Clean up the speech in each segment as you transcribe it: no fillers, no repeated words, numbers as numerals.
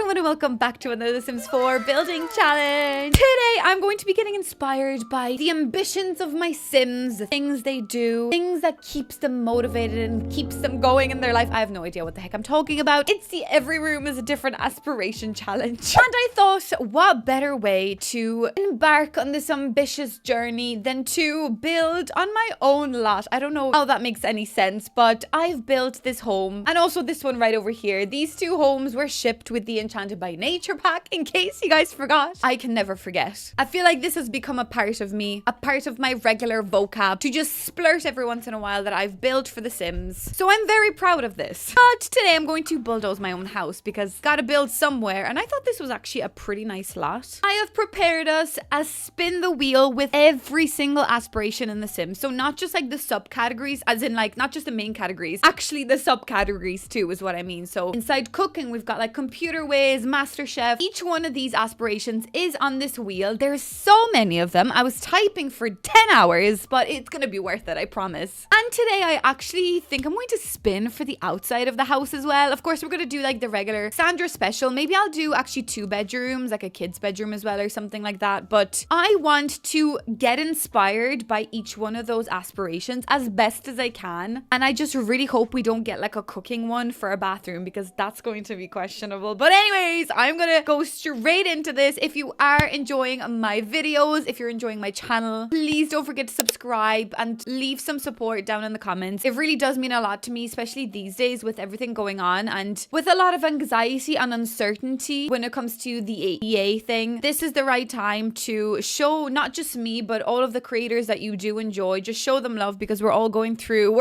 everyone and welcome back to another Sims 4 building challenge. Today I'm going to be getting inspired by the ambitions of my Sims, the things they do, things that keeps them motivated and keeps them going in their life. I have no idea what the heck I'm talking about. It's the Every Room is a Different Aspiration challenge. And I thought, what better way to embark on this ambitious journey than to build on my own lot. I don't know how that makes any sense, but I've built this home and also this one right over here. These two homes were shipped with the Enchanted by Nature pack, in case you guys forgot. I can never forget. I feel like this has become a part of me, a part of my regular vocab, to just splurt every once in a while that I've built for The Sims. So I'm very proud of this. But today I'm going to bulldoze my own house because gotta build somewhere, and I thought this was actually a pretty nice lot. I have prepared us a spin the wheel with every single aspiration in The Sims. So not just like the subcategories, as in like not just the main categories, actually the subcategories too is what I mean. So inside cooking, we've got like computer ways, master chef. Each one of these aspirations is on this wheel. There's so many of them. I was typing for 10 hours, but it's gonna be worth it, I promise. And today I actually think I'm going to spin for the outside of the house as well. Of course, we're gonna do like the regular Sandra special. Maybe I'll do actually 2 bedrooms, like a kid's bedroom as well or something like that. But I want to get inspired by each one of those aspirations as best as I can. And I just really hope we don't get like a cooking one for a bathroom, because that's going to be questionable. But anyways, I'm gonna go straight into this. If you are enjoying my videos, if you're enjoying my channel, please don't forget to subscribe and leave some support down in the comments. It really does mean a lot to me, especially these days with everything going on and with a lot of anxiety and uncertainty when it comes to the EA thing. This is the right time to show not just me, but all of the creators that you do enjoy. Just show them love, because we're all going through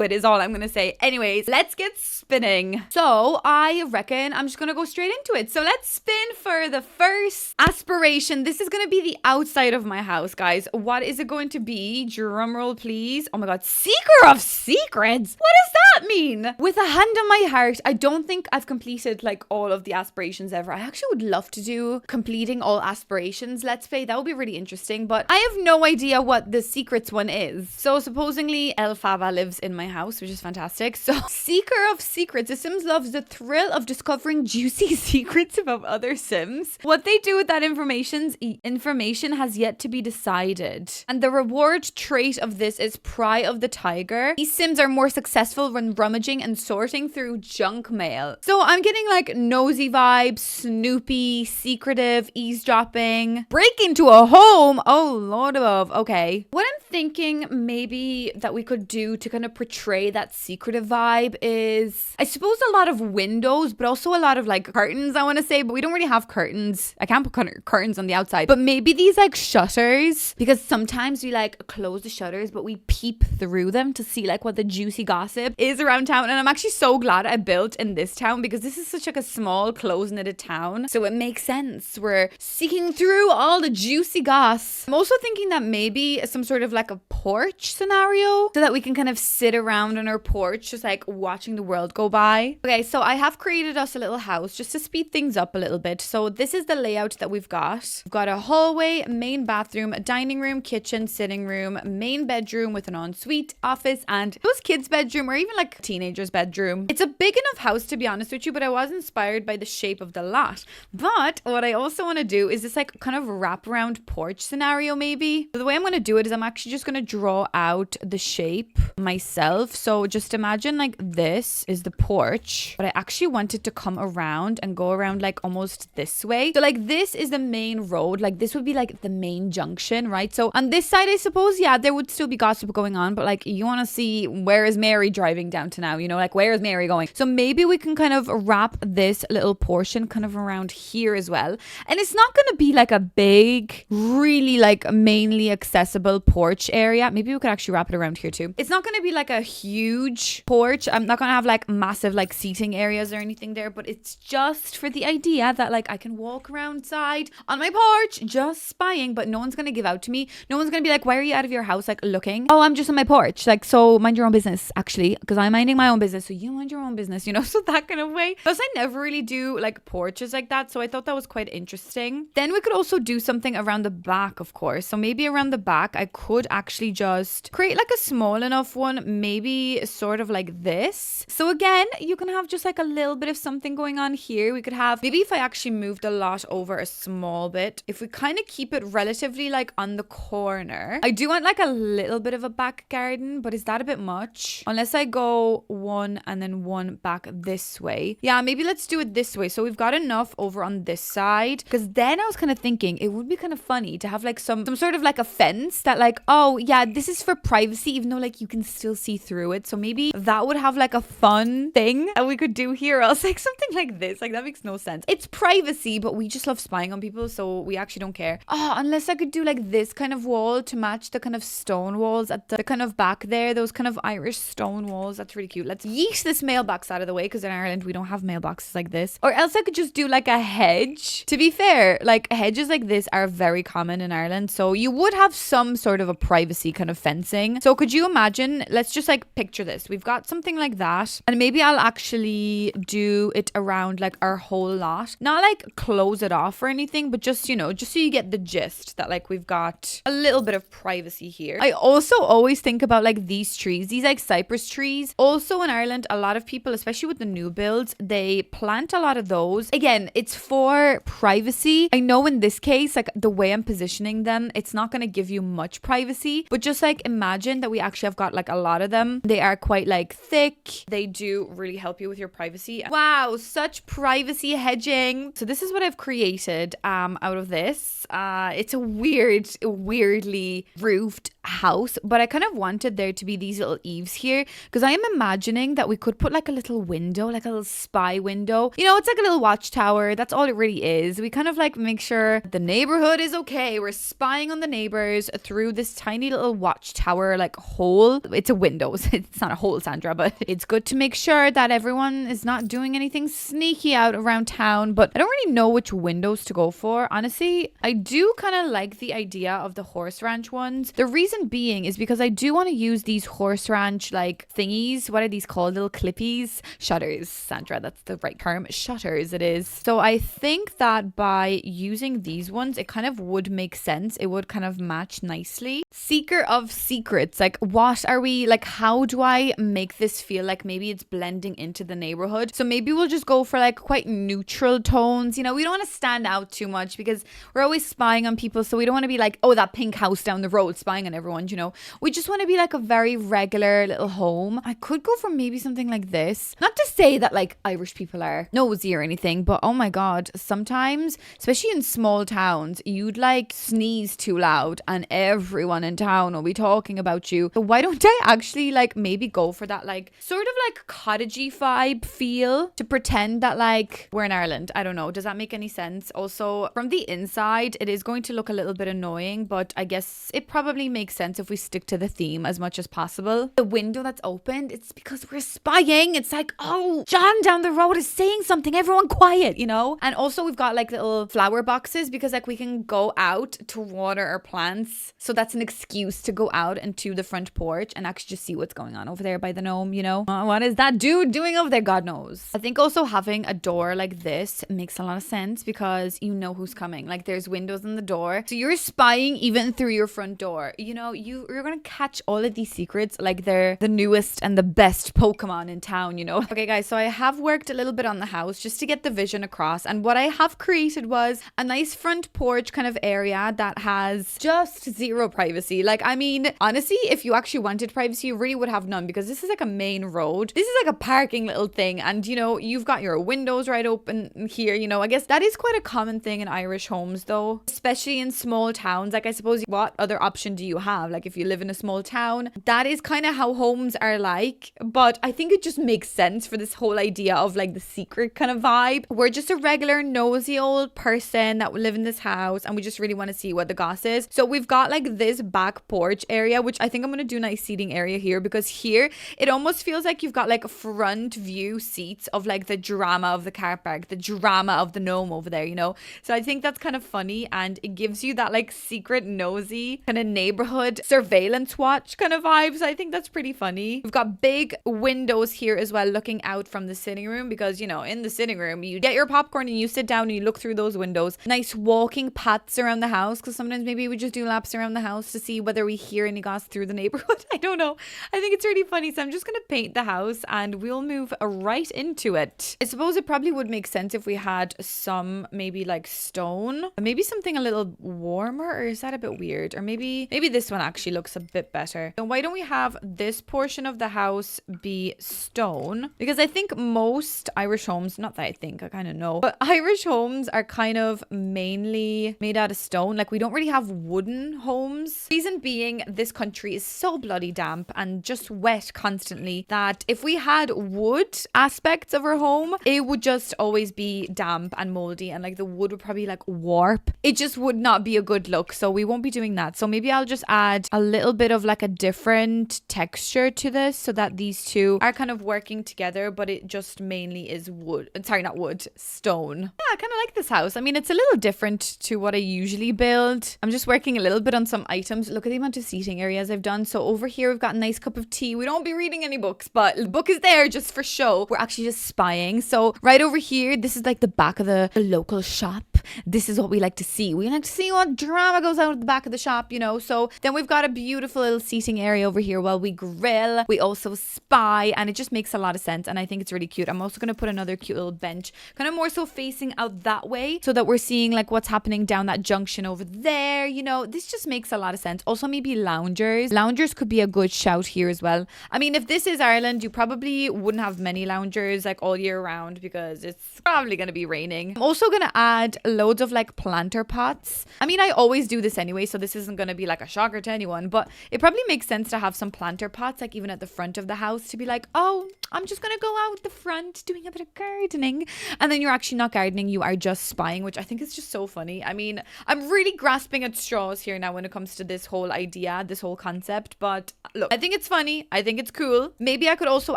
it is all I'm gonna say. Anyways, let's get spinning. So I reckon I'm just gonna go straight into it. So let's spin for the first aspiration. This is gonna be the outside of my house, guys. What is it going to be? Drum roll, please. Oh my god, Seeker of Secrets. What does that mean? With a hand on my heart, I don't think I've completed like all of the aspirations ever. I actually would love to do completing all aspirations let's play. That would be really interesting, but I have no idea what the secrets one is. So supposedly El Fava lives in my house, which is fantastic. So Seeker of Secrets. The Sims loves the thrill of discovering juicy secrets about other Sims. What they do with that information has yet to be decided. And the reward trait of this is Pry of the Tiger. These Sims are more successful when rummaging and sorting through junk mail. So I'm getting like nosy vibes, snoopy, secretive, eavesdropping, break into a home. Oh Lord above. Okay. What I'm thinking maybe that we could do to kind of portray that secretive vibe is, I suppose, a lot of windows, but also a lot of like curtains, I want to say, but we don't really have curtains. I can't put curtains on the outside, but maybe these like shutters, because sometimes we like close the shutters, but we peep through them to see like what the juicy gossip is around town. And I'm actually so glad I built in this town, because this is such like a small, close-knitted town. So it makes sense. We're seeking through all the juicy goss. I'm also thinking that maybe some sort of like a porch scenario, so that we can kind of sit around on our porch, just like watching the world go by. Okay, so I have created us a little house just to speed things up a little bit. So this is the layout that we've got. We've got a hallway, main bathroom, a dining room, kitchen, sitting room, main bedroom with an ensuite, office, and those kids' bedroom, or even like teenager's bedroom. It's a big enough house, to be honest with you, but I was inspired by the shape of the lot. But what I also want to do is this like kind of wraparound porch scenario maybe. So the way I'm going to do it is I'm actually just going to draw out the shape myself. So just imagine like this is the porch, but I actually want it to come around and go around like almost this way. So like this is the main road. Like this would be like the main junction, right? So on this side, I suppose, yeah, there would still be gossip going on, but like you want to see, where is Mary driving down to now? You know, like where is Mary going? So maybe we can kind of wrap this little portion kind of around here as well. And it's not going to be like a big, really like mainly accessible porch area. Maybe we could actually wrap it around here too. It's not going to be like a huge porch. I'm not going to have like massive like seating areas or anything there, but it's just for the idea that like I can walk around side on my porch just spying, but no one's going to give out to me. No one's going to be like, why are you out of your house like looking? Oh, I'm just on my porch. Like, so mind your own business actually, because I'm minding my own business, so you mind your own business, you know, so that kind of way. Plus I never really do like porches like that, so I thought that was quite interesting. Then we could also do something around the back, of course. So maybe around the back I could actually just create like a small enough one, maybe sort of like this. So again, you can have just like a little bit of something going going on here. We could have, maybe if I actually moved the lot over a small bit, if we kind of keep it relatively like on the corner. I do want like a little bit of a back garden, but is that a bit much? Unless I go one and then one back this way. Yeah, maybe let's do it this way. So we've got enough over on this side, because then I was kind of thinking it would be kind of funny to have like some sort of like a fence that like, oh yeah, this is for privacy, even though like you can still see through it. So maybe that would have like a fun thing that we could do here. I was like, something like this, like that makes no sense. It's privacy, but we just love spying on people, so we actually don't care. Oh, unless I could do like this kind of wall to match the kind of stone walls at the kind of back there, those kind of Irish stone walls. That's really cute. Let's yeet this mailbox out of the way, because in Ireland we don't have mailboxes like this. Or else I could just do like a hedge. To be fair, like hedges like this are very common in Ireland, so you would have some sort of a privacy kind of fencing. So could you imagine, let's just like picture this. We've got something like that, and maybe I'll actually do it around like our whole lot. Not like close it off or anything, but just, you know, just so you get the gist that like we've got a little bit of privacy here. I also always think about like these trees, these like cypress trees. Also in Ireland, a lot of people, especially with the new builds, they plant a lot of those. Again, it's for privacy. I know in this case, like the way I'm positioning them, it's not going to give you much privacy, but just like imagine that we actually have got like a lot of them. They are quite like thick. They do really help you with your privacy. Wow, such privacy hedging. So this is what I've created out of this. It's a weirdly roofed house, but I kind of wanted there to be these little eaves here, because I am imagining that we could put like a little window, like a little spy window. You know, it's like a little watchtower. That's all it really is. We kind of like make sure the neighborhood is okay. We're spying on the neighbors through this tiny little watchtower like hole. It's a window. It's not a hole, Sandra, but it's good to make sure that everyone is not doing anything sneaky out around town. But I don't really know which windows to go for. Honestly, I do kind of like the idea of the horse ranch ones. The reason being is because I do want to use these horse ranch like thingies. What are these called? Little clippies? Shutters, Sandra, that's the right term. Shutters it is. So I think that by using these ones, it kind of would make sense. It would kind of match nicely. Seeker of secrets, like what are we, like how do I make this feel like maybe it's blending into the neighborhood? So maybe we'll just go for like quite neutral tones. You know, we don't want to stand out too much because we're always spying on people, so we don't want to be like, oh, that pink house down the road spying on everyone, you know. We just want to be like a very regular little home. I could go for maybe something like this. Not to say that like Irish people are nosy or anything, but oh my god, sometimes, especially in small towns, you'd like sneeze too loud and everyone in town will be talking about you. So why don't I actually like maybe go for that like sort of like cottagey vibe feel to pretend that like we're in Ireland. I don't know. Does that make any sense? Also, from the inside, it is going to look a little bit annoying, but I guess it probably makes sense if we stick to the theme as much as possible. The window that's opened, it's because we're spying. It's like, oh, John down the road is saying something. Everyone quiet, you know? And also we've got like little flower boxes because like we can go out to water our plants. So that's an excuse to go out into the front porch and actually just see what's going on over there by the gnome, you know? What is that dude doing over there? God knows. I think also having a door like this makes a lot of sense because you know who's coming. Like there's windows in the door. So you're spying even through your front door. You know, you're going to catch all of these secrets like they're the newest and the best Pokemon in town, you know? Okay guys, so I have worked a little bit on the house just to get the vision across. And what I have created was a nice front porch kind of area that has just zero privacy. Like, I mean, honestly, if you actually wanted privacy, you really would have none because this is like a main road. This is like a parking little thing. And, you know, you've got your windows right open here, you know. I guess that is quite a common thing in Irish homes though, especially in small towns. Like, I suppose what other option do you have? Like, if you live in a small town, that is kind of how homes are like. But I think it just makes sense for this whole idea of like the secret kind of vibe. We're just a regular nosy old person that will live in this house and we just really want to see what the goss is. So we've got like this back porch area, which I think I'm going to do nice seating area here because here it almost feels like you've got like front view seats of like the drama of the car park, the drama of the gnome over there, you know? So I think that's kind of funny and it gives you that like secret nosy kind of neighborhood neighborhood surveillance watch kind of vibes. I think that's pretty funny. We've got big windows here as well, looking out from the sitting room, because, you know, in the sitting room, you get your popcorn and you sit down and you look through those windows. Nice walking paths around the house, because sometimes maybe we just do laps around the house to see whether we hear any goss through the neighborhood. I don't know. I think it's really funny. So I'm just going to paint the house and we'll move right into it. I suppose it probably would make sense if we had some maybe like stone, maybe something a little warmer, or is that a bit weird? Or maybe this one actually looks a bit better. So why don't we have this portion of the house be stone? Because I think most Irish homes, not that I think, I kind of know, but Irish homes are kind of mainly made out of stone. Like, we don't really have wooden homes. Reason being, this country is so bloody damp and just wet constantly that if we had wood aspects of our home, it would just always be damp and moldy, and like the wood would probably like warp. It just would not be a good look. So we won't be doing that. So maybe I'll just add a little bit of like a different texture to this so that these two are kind of working together, but it just mainly is wood. Sorry, not wood, stone. Yeah, I kind of like this house. I mean, it's a little different to what I usually build. I'm just working a little bit on some items. Look at the amount of seating areas I've done. So over here, we've got a nice cup of tea. We don't be reading any books, but the book is there just for show. We're actually just spying. So right over here, this is like the back of the local shop. This is what we like to see. We like to see what drama goes on at the back of the shop, you know. So then we've got a beautiful little seating area over here while we grill. We also spy, and it just makes a lot of sense, and I think it's really cute. I'm also going to put another cute little bench, kind of more so facing out that way, so that we're seeing like what's happening down that junction over there, you know. This just makes a lot of sense. Also maybe loungers. Loungers could be a good shout here as well. I mean, if this is Ireland, you probably wouldn't have many loungers like all year round because it's probably going to be raining. I'm also going to add loads of like planter pots. I mean, I always do this anyway, so this isn't going to be like a shocker to anyone, but it probably makes sense to have some planter pots like even at the front of the house, to be like, oh, I'm just going to go out the front doing a bit of gardening, and then you're actually not gardening, you are just spying, which I think is just so funny. I mean, I'm really grasping at straws here now when it comes to this whole idea, this whole concept, but look, I think it's funny, I think it's cool. Maybe I could also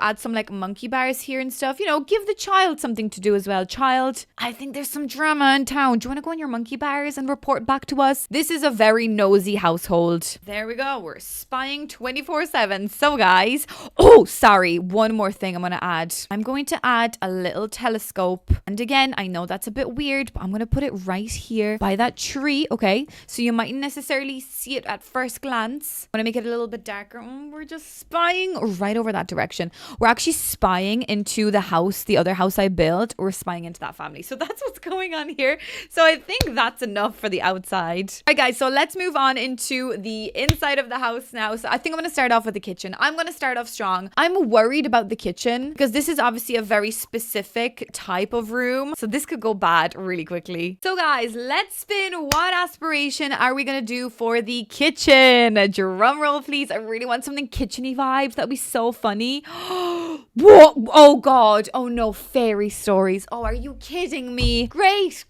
add some like monkey bars here and stuff, you know, give the child something to do as well. Child, I think there's some drama in town. Do you want to go on your monkey bars and report back to us? This is a very nosy household. There we go. We're spying 24/7. So guys, oh, sorry, one more thing I'm going to add. I'm going to add a little telescope. And again, I know that's a bit weird, but I'm going to put it right here by that tree. Okay. So you mightn't necessarily see it at first glance. I'm going to make it a little bit darker. We're just spying right over that direction. We're actually spying into the house, the other house I built. We're spying into that family. So that's what's going on here. So I think that's enough for the outside. All right, guys. So let's move on into the inside of the house now. So I think I'm going to start off with the kitchen. I'm going to start off strong. I'm worried about the kitchen because this is obviously a very specific type of room. So this could go bad really quickly. So guys, let's spin. What aspiration are we going to do for the kitchen? A drum roll, please. I really want something kitcheny vibes. That'd be so funny. What? Oh God. Oh no. Fairy stories. Oh, are you kidding me? Great.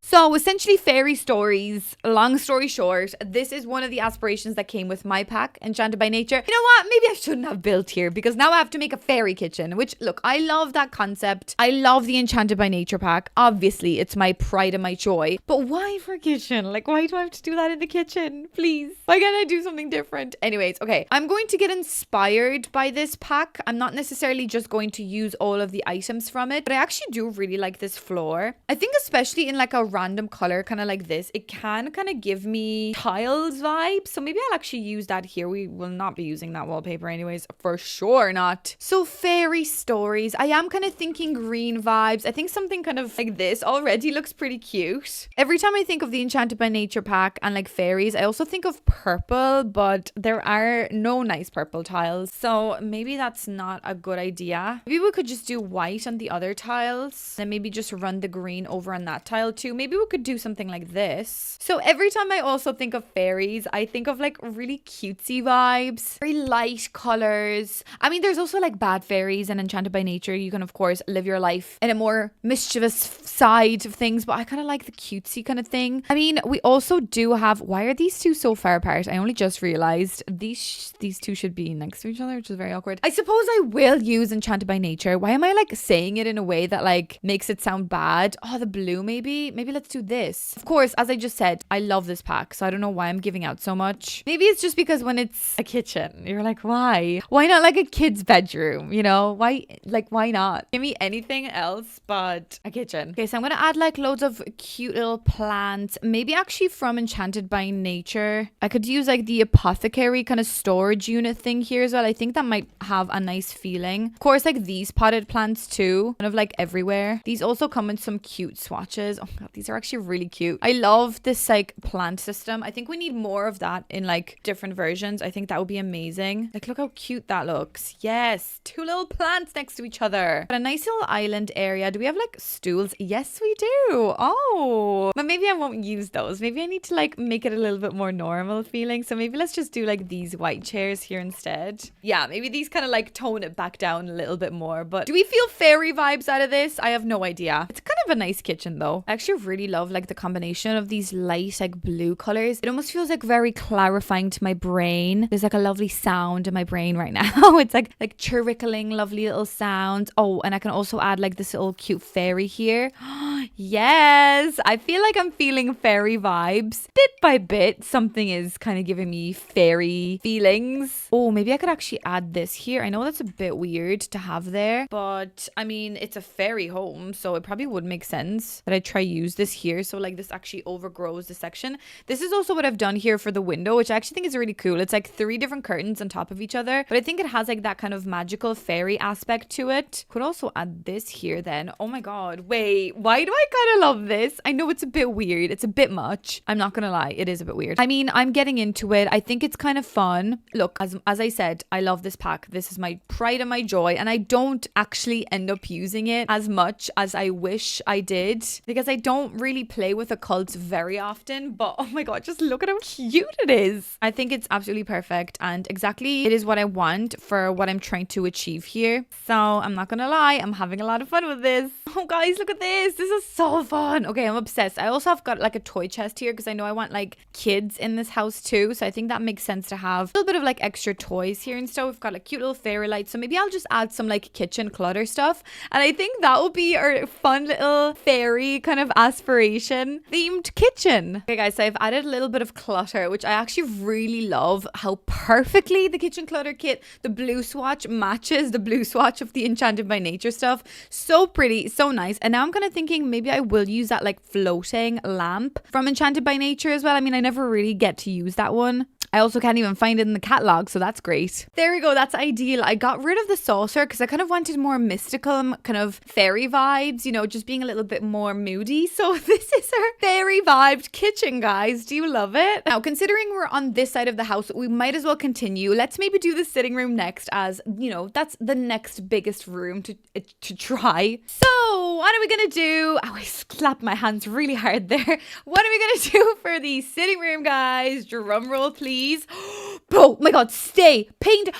So essentially fairy stories, long story short, this is one of the aspirations that came with my pack, Enchanted by Nature. You know what? Maybe I shouldn't have built here because now I have to make a fairy kitchen, which look, I love that concept. I love the Enchanted by Nature pack. Obviously, it's my pride and my joy. But why for kitchen? Like, why do I have to do that in the kitchen? Please. Why can't I do something different? Anyways, okay. I'm going to get inspired by this pack. I'm not necessarily just going to use all of the items from it, but I actually do really like this floor. I think especially in like a random color, kind of like this, it can kind of give me tiles vibes. So maybe I'll actually use that here. We will not be using that wallpaper anyways, for sure not. So fairy stories. I am kind of thinking green vibes. I think something kind of like this already looks pretty cute. Every time I think of the Enchanted by Nature pack and like fairies, I also think of purple, but there are no nice purple tiles. So maybe that's not a good idea. Maybe we could just do white on the other tiles, then maybe just run the green over on that tile too. Maybe we could do something like this. So every time I also think of fairies, I think of like really cutesy vibes, very light colors. I mean, there's also like bad fairies and Enchanted by Nature. You can of course live your life in a more mischievous side of things, but I kind of like the cutesy kind of thing. I mean, we also do have, why are these two so far apart? I only just realized these two should be next to each other, which is very awkward. I suppose I will use Enchanted by Nature. Why am I like saying it in a way that like makes it sound bad? Oh, the blue maybe let's do this. Of course, as I just said, I love this pack, so I don't know why I'm giving out so much. Maybe it's just because when it's a kitchen, you're like, why not like a kid's bedroom, you know? Why not give me anything else but a kitchen? Okay, so I'm gonna add like loads of cute little plants, maybe actually from Enchanted by Nature. I could use like the apothecary kind of storage unit thing here as well. I think that might have a nice feeling. Of course, like these potted plants too, kind of like everywhere. These also come with some cute swatches. Oh my god, these are actually really cute. I love this like plant system. I think we need more of that in like different versions. I think that would be amazing. Like, look how cute that looks. Yes, two little plants next to each other. But a nice little island area. Do we have like stools? Yes, we do. Oh, but maybe I won't use those. Maybe I need to like make it a little bit more normal feeling. So maybe let's just do like these white chairs here instead. Yeah, maybe these kind of like tone it back down a little bit more. But do we feel fairy vibes out of this? I have no idea. It's kind of a nice kitchen though. I actually really love like the combination of these light like blue colors. It almost feels like very clarifying to my brain. There's like a lovely sound in my brain right now. It's like chirrickling, lovely little sounds. Oh, and I can also add like this little cute fairy here. Yes, I feel like I'm feeling fairy vibes. Bit by bit, something is kind of giving me fairy feelings. Oh, maybe I could actually add this here. I know that's a bit weird to have there, but I mean, it's a fairy home, so it probably would make sense that I try use this here. So like this actually overgrows the section. This is also what I've done here for the window, which I actually think is really cool. It's like 3 different curtains on top of each other, but I think it has like that kind of magical fairy aspect to it. Could also add this here then. Oh my god, wait, why do I kind of love this? I know it's a bit weird. It's a bit much. I'm not gonna lie, it is a bit weird. I mean, I'm getting into it. I think it's kind of fun. Look, as I said, I love this pack. This is my pride and my joy, and I don't actually end up using it as much as I wish I did because I don't really play with occults very often. But oh my god, just look at how cute it is. I think it's absolutely perfect, and exactly it is what I want for what I'm trying to achieve here. So I'm not gonna lie, I'm having a lot of fun with this. Oh guys, look at this. This is so fun. Okay, I'm obsessed. I also have got like a toy chest here because I know I want like kids in this house too, so I think that makes sense to have a little bit of like extra toys here and stuff. We've got like cute little fairy lights, so maybe I'll just add some like kitchen clutter stuff, and I think that will be our fun little fairy kind of aspiration themed kitchen. Okay guys, so I've added a little bit of clutter, which I actually really love how perfectly the kitchen clutter kit, the blue swatch matches the blue swatch of the Enchanted by Nature stuff. So pretty, so nice. And now I'm kind of thinking maybe I will use that like floating lamp from Enchanted by Nature as well. I mean, I never really get to use that one. I also can't even find it in the catalog, so that's great. There we go, that's ideal. I got rid of the saucer because I kind of wanted more mystical kind of fairy vibes, you know, just being a little bit more moody. So this is our fairy vibed kitchen, guys. Do you love it? Now, considering we're on this side of the house, we might as well continue. Let's maybe do the sitting room next, as, you know, that's the next biggest room to try. So what are we gonna do? Oh, I slapped my hands really hard there. What are we gonna do for the sitting room, guys? Drum roll, please. Oh my god, stay. Painter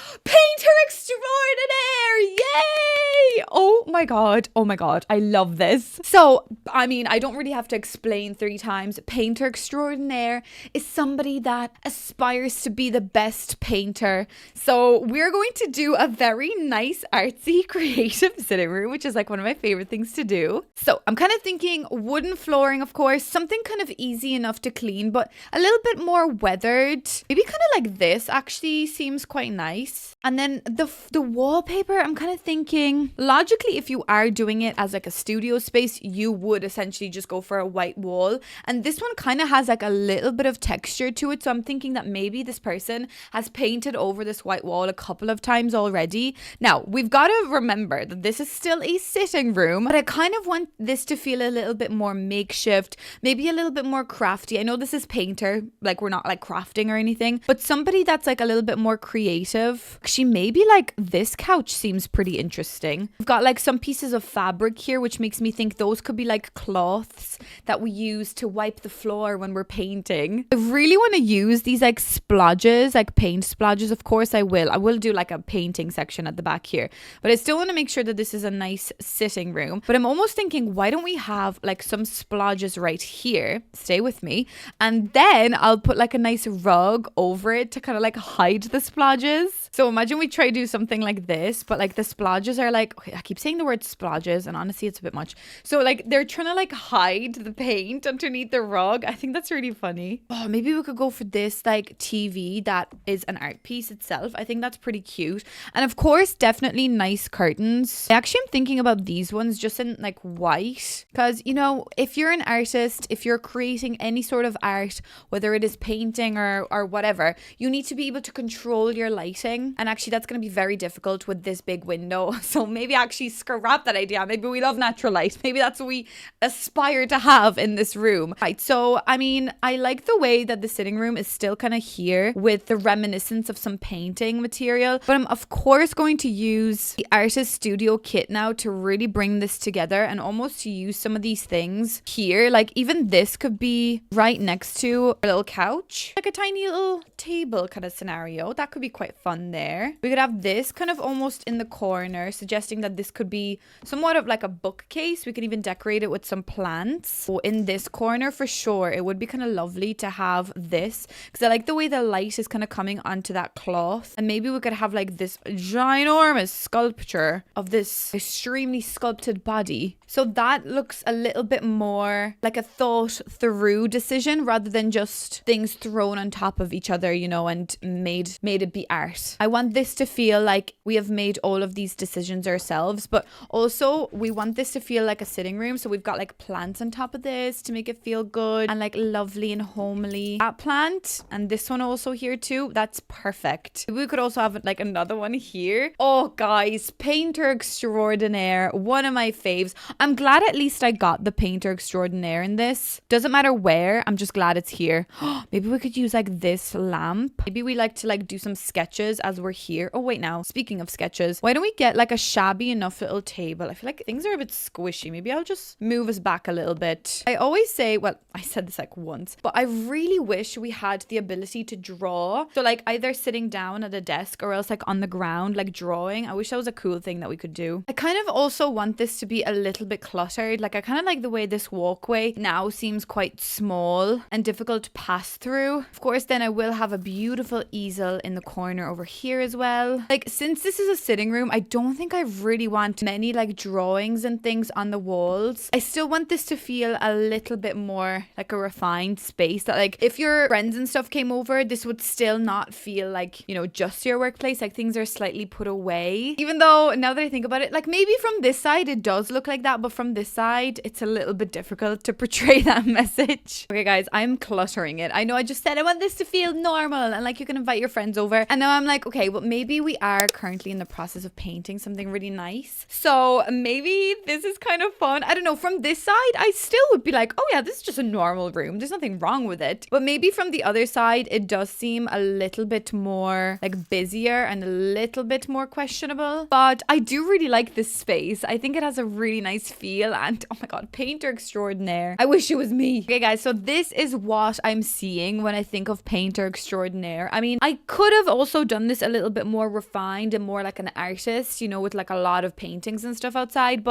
extraordinaire. Yay! Oh my god, I love this. So I mean, I don't really have to explain 3 times. Painter extraordinaire is somebody that aspires to be the best painter. So we're going to do a very nice artsy creative sitting room, which is like one of my favorite things to do. So I'm kind of thinking wooden flooring, of course, something kind of easy enough to clean but a little bit more weathered. Maybe kind of like this actually seems quite nice. And then the wallpaper, I'm kind of thinking logically, if you are doing it as like a studio space, you would essentially just go for a white wall. And this one kind of has like a little bit of texture to it. So I'm thinking that maybe this person has painted over this white wall a couple of times already. Now, we've got to remember that this is still a sitting room, but I kind of want this to feel a little bit more makeshift, maybe a little bit more crafty. I know this is painter, like we're not like crafting or anything, but somebody that's like a little bit more creative. Actually, maybe like this couch seems pretty interesting. We've got like some pieces of fabric here, which makes me think those could be like cloths that we use to wipe the floor when we're painting. I really want to use these like splodges, like paint splodges. Of course I will do like a painting section at the back here, but I still want to make sure that this is a nice sitting room. But I'm almost thinking, why don't we have like some splodges right here? Stay with me. And then I'll put like a nice rug over it to kind of like hide the splodges. So imagine we try to do something like this, but like the splodges are like, okay, I keep saying the word splodges and honestly it's a bit much. So like they're trying to like hide the paint underneath the rug. I think that's really funny. Oh, maybe we could go for this like TV that is an art piece itself. I think that's pretty cute. And of course, definitely nice curtains. I actually am thinking about these ones just in like white, because you know, if you're an artist, if you're creating any sort of art, whether it is painting or whatever, you need to be able to control your lighting. And actually that's going to be very difficult with this big window. So maybe actually scrap that idea. Maybe we love natural light. Maybe that's what we aspire to have in this room. Right. So, I mean, I like the way that the sitting room is still kind of here with the reminiscence of some painting material. But I'm of course going to use the artist studio kit now to really bring this together and almost to use some of these things here. Like even this could be right next to a little couch, like a tiny little table kind of scenario. That could be quite fun there. We could have this kind of almost in the corner, suggesting that this could be somewhat of like a bookcase. We could even decorate it with some plants. So in this corner for sure, it would be kind of lovely to have this, because I like the way the light is kind of coming onto that cloth. And maybe we could have like this ginormous sculpture of this extremely sculpted body. So that looks a little bit more like a thought through decision rather than just things thrown on top of each other, you know, and made it be art. I want this to feel like we have made all of these decisions ourselves, but also we want this to feel like a sitting room. So we've got like plants on top of this to make it feel good and like lovely and homely. That plant and this one also here too. That's perfect. We could also have like another one here. Oh guys, painter extraordinaire. One of my faves. I'm glad at least I got the painter extraordinaire in this. Doesn't matter where, I'm just glad it's here. Maybe we could use like this lamp. Maybe we like to like do some sketches as we're here. Oh wait, now speaking of sketches, why don't we get like a shabby enough little table? I feel like things are a bit squishy. Maybe I'll just move us back a little bit. I always say, well, I said this like once, but I really wish we had the ability to draw. So like either sitting down at a desk or else like on the ground, like drawing. I wish that was a cool thing that we could do. I kind of also want this to be a little bit cluttered. Like I kind of like the way this walkway now seems quite small and difficult to pass through. Of course, then I will have a beautiful easel in the corner over here as well. Like since this is a sitting room, I don't think I really want many like drawings and things on the walls. I still want this to feel a little bit more like a refined space, that like if your friends and stuff came over, this would still not feel like, you know, just your workplace. Like things are slightly put away, even though now that I think about it, like maybe from this side it does look like that, but from this side it's a little bit difficult to portray that message. Okay guys, I'm cluttering it. I know I just said I want this to feel normal and like you can invite your friends over, and now I'm like, okay, well maybe we are currently in the process of painting something really nice, so maybe this is kind of fun. I don't know, from this side I still would be like, oh yeah, this is just a normal room, there's nothing wrong with it. But maybe from the other side it does seem a little bit more like busier and a little bit more questionable. But I do really like this space. I think it has a really nice feel, and oh my god, painter extraordinaire. I wish it was me. Okay guys, so this is what I'm seeing when I think of painter extraordinaire. I mean, I could have also done this a little bit more refined and more like an artist, you know, with like a lot of paintings and stuff outside,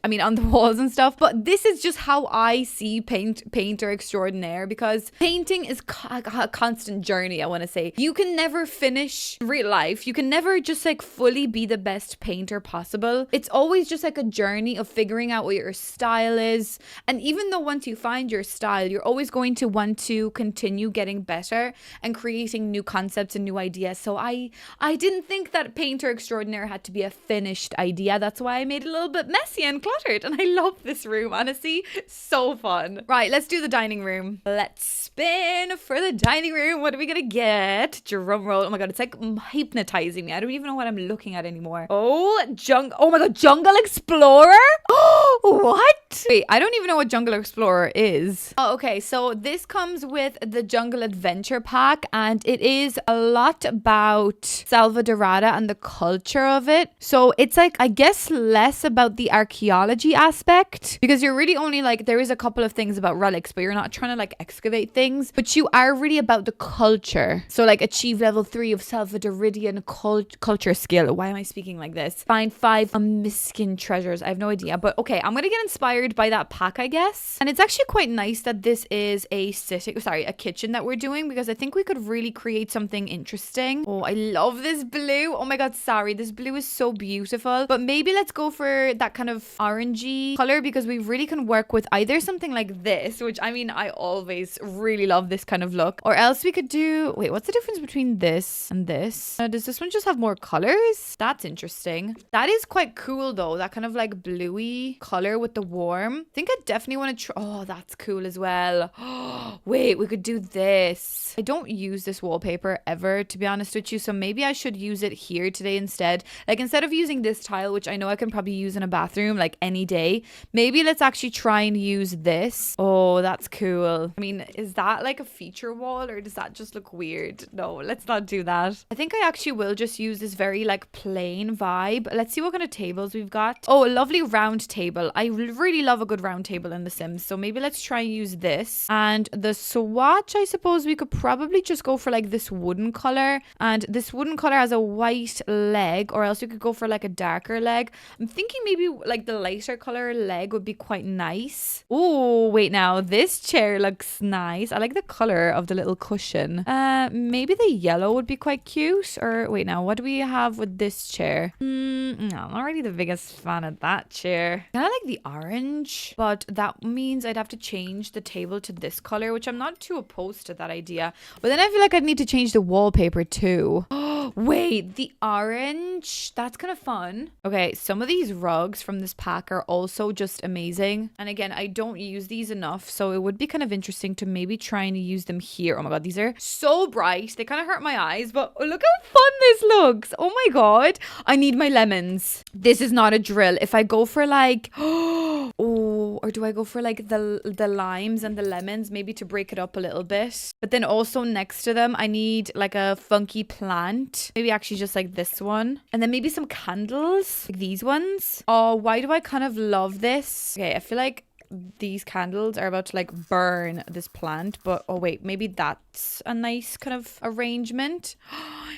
I mean on the walls and stuff. But this is just how I see painter extraordinaire, because painting is a constant journey. I want to say you can never finish real life. You can never just like fully be the best painter possible. It's always just like a journey of figuring out what your style is. And even though once you find your style, you're always going to want to continue getting better and creating new concepts and new ideas. So I didn't think that painter extraordinaire had to be a finished idea. That's why I made it a little bit messy and cluttered. And I love this room, honestly. So fun. Right, let's do the dining room. Let's spin for the dining room. What are we gonna get? Drum roll. Oh my god, it's like hypnotizing me. I don't even know what I'm looking at anymore. Oh my god, Jungle Explorer? Oh, what? Wait, I don't even know what Jungle Explorer is. Oh, okay, so this comes with the Jungle Adventure Pack, and it is a lot about Salvadorada and the culture of it. So it's like, I guess, less about the archaeology aspect, because you're really only like, there is a couple of things about relics, but you're not trying to like excavate things, but you are really about the culture. So like achieve level 3 of Salvadoridian culture skill. Why am I speaking like this? Find 5 Amiskin treasures. I have no idea, but okay, I'm gonna get inspired by that pack, I guess. And it's actually quite nice that this is a kitchen that we're doing, because I think we could really create something interesting. Oh, I love this blue. Oh my god, sorry, this blue is so beautiful. But maybe let's go for that kind of orangey color, because we really can work with either something like this, which I mean, I always really love this kind of look, or else we could do, wait, what's the difference between this and this? Does this one just have more colors? That's interesting. That is quite cool though, that kind of like bluey color with the warm. I think I definitely want to try. Oh, that's cool as well. Wait, we could do this. I don't use this wallpaper ever, to be honest with you, so maybe I should use it here today instead. Like, instead of using this tile, which I know I can probably use in a bathroom like any day, maybe let's actually try and use this. Oh, that's cool. I mean, is that like a feature wall, or does that just look weird? No, let's not do that. I think I actually will just use this very like plain vibe. Let's see what kind of tables we've got. Oh, a lovely round table. I really love a good round table in The Sims, so maybe let's try and use this. And the swatch, I suppose we could probably just go for like this wooden color, and this wooden color has a white leg, or else you could go for like a darker leg. I'm thinking maybe like the lighter color leg would be quite nice. Oh, wait, now this chair looks nice. I like the color of the little cushion. Maybe the yellow would be quite cute. Or wait, now what do we have with this chair? No, I'm not really the biggest fan of that chair. Kind of like the orange, but that means I'd have to change the table to this color, which I'm not too opposed to that idea. But then I feel like I'd need to change the wallpaper too. Wait, the orange? That's kind of fun. Okay, some of these rugs from this pack are also just amazing. And again, I don't use these enough, so it would be kind of interesting to maybe try and use them here. Oh my god, these are so bright. They kind of hurt my eyes, but look how fun this looks. Oh my god. I need my lemons. This is not a drill. If I go for like, oh, or do I go for like the limes and the lemons, maybe to break it up a little bit? But then also next to them, I need like a funky plant. Maybe actually just like this one. And then maybe some candles, like these ones. Oh, why do I kind of love this? Okay, I feel like these candles are about to like burn this plant, but oh wait, maybe that's a nice kind of arrangement.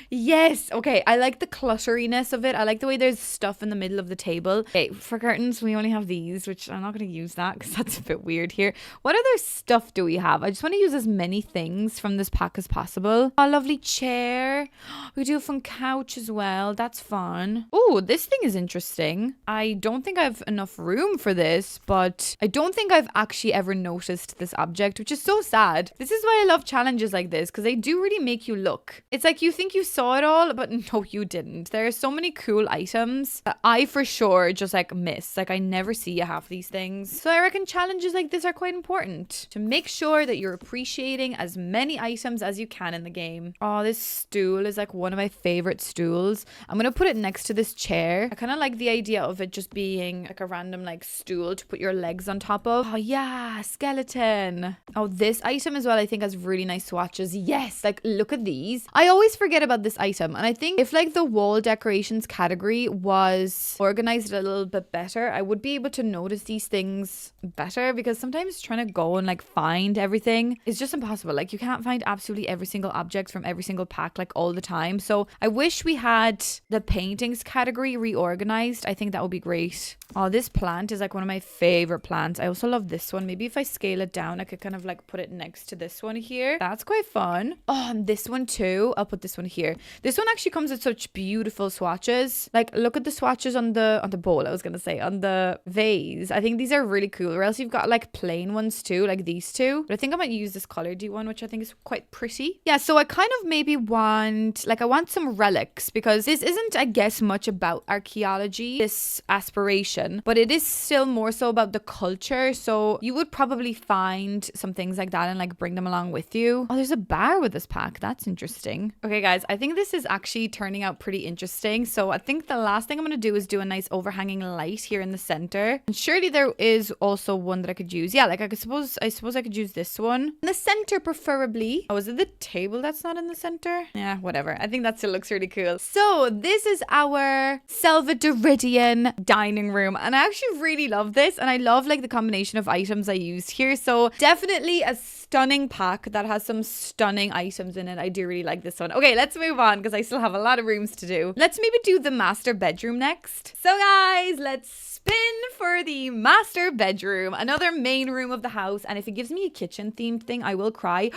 Yes, okay, I like the clutteriness of it. I like the way there's stuff in the middle of the table. Okay, for curtains we only have these, which I'm not going to use that because that's a bit weird here. What other stuff do we have? I just want to use as many things from this pack as possible. A lovely chair. We do a fun couch as well. That's fun. Oh, this thing is interesting. I don't think I have enough room for this, but I don't think I've actually ever noticed this object, which is so sad. This is why I love challenges like this, because they do really make you look. It's like you think you saw it all, but no, you didn't. There are so many cool items that I for sure just like miss. Like I never see half these things. So I reckon challenges like this are quite important to make sure that you're appreciating as many items as you can in the game. Oh, this stool is like one of my favorite stools. I'm gonna put it next to this chair. I kind of like the idea of it just being like a random like stool to put your legs on top of. Oh yeah, skeleton. Oh, this item as well I think has really nice swatches. Yes, like look at these. I always forget about this item, and I think if like the wall decorations category was organized a little bit better, I would be able to notice these things better, because sometimes trying to go and like find everything is just impossible. Like you can't find absolutely every single object from every single pack like all the time. So I wish we had the paintings category reorganized. I think that would be great. Oh, this plant is like one of my favorite plants. I also love this one. Maybe if I scale it down, I could kind of like put it next to this one here. That's quite fun. Oh, and this one too. I'll put this one here. This one actually comes with such beautiful swatches. Like look at the swatches on the bowl. I was gonna say on the vase. I think these are really cool. Or else you've got like plain ones too, like these two. But I think I might use this colored one, which I think is quite pretty. Yeah, so I kind of maybe want I want some relics, because this isn't, I guess, much about archaeology, this aspiration fashion, but it is still more so about the culture. So you would probably find some things like that and like bring them along with you. Oh, there's a bar with this pack. That's interesting. Okay, guys, I think this is actually turning out pretty interesting. So I think the last thing I'm going to do is do a nice overhanging light here in the center. And surely there is also one that I could use. Yeah, like I suppose I could use this one. In the center, preferably. Oh, is it the table that's not in the center? Yeah, whatever. I think that still looks really cool. So this is our Salvadorian dining room. And I actually really love this. And I love like the combination of items I used here. So definitely a stunning pack that has some stunning items in it. I do really like this one. Okay, let's move on because I still have a lot of rooms to do. Let's maybe do the master bedroom next. So guys, let's spin for the master bedroom, another main room of the house. And if it gives me a kitchen themed thing, I will cry.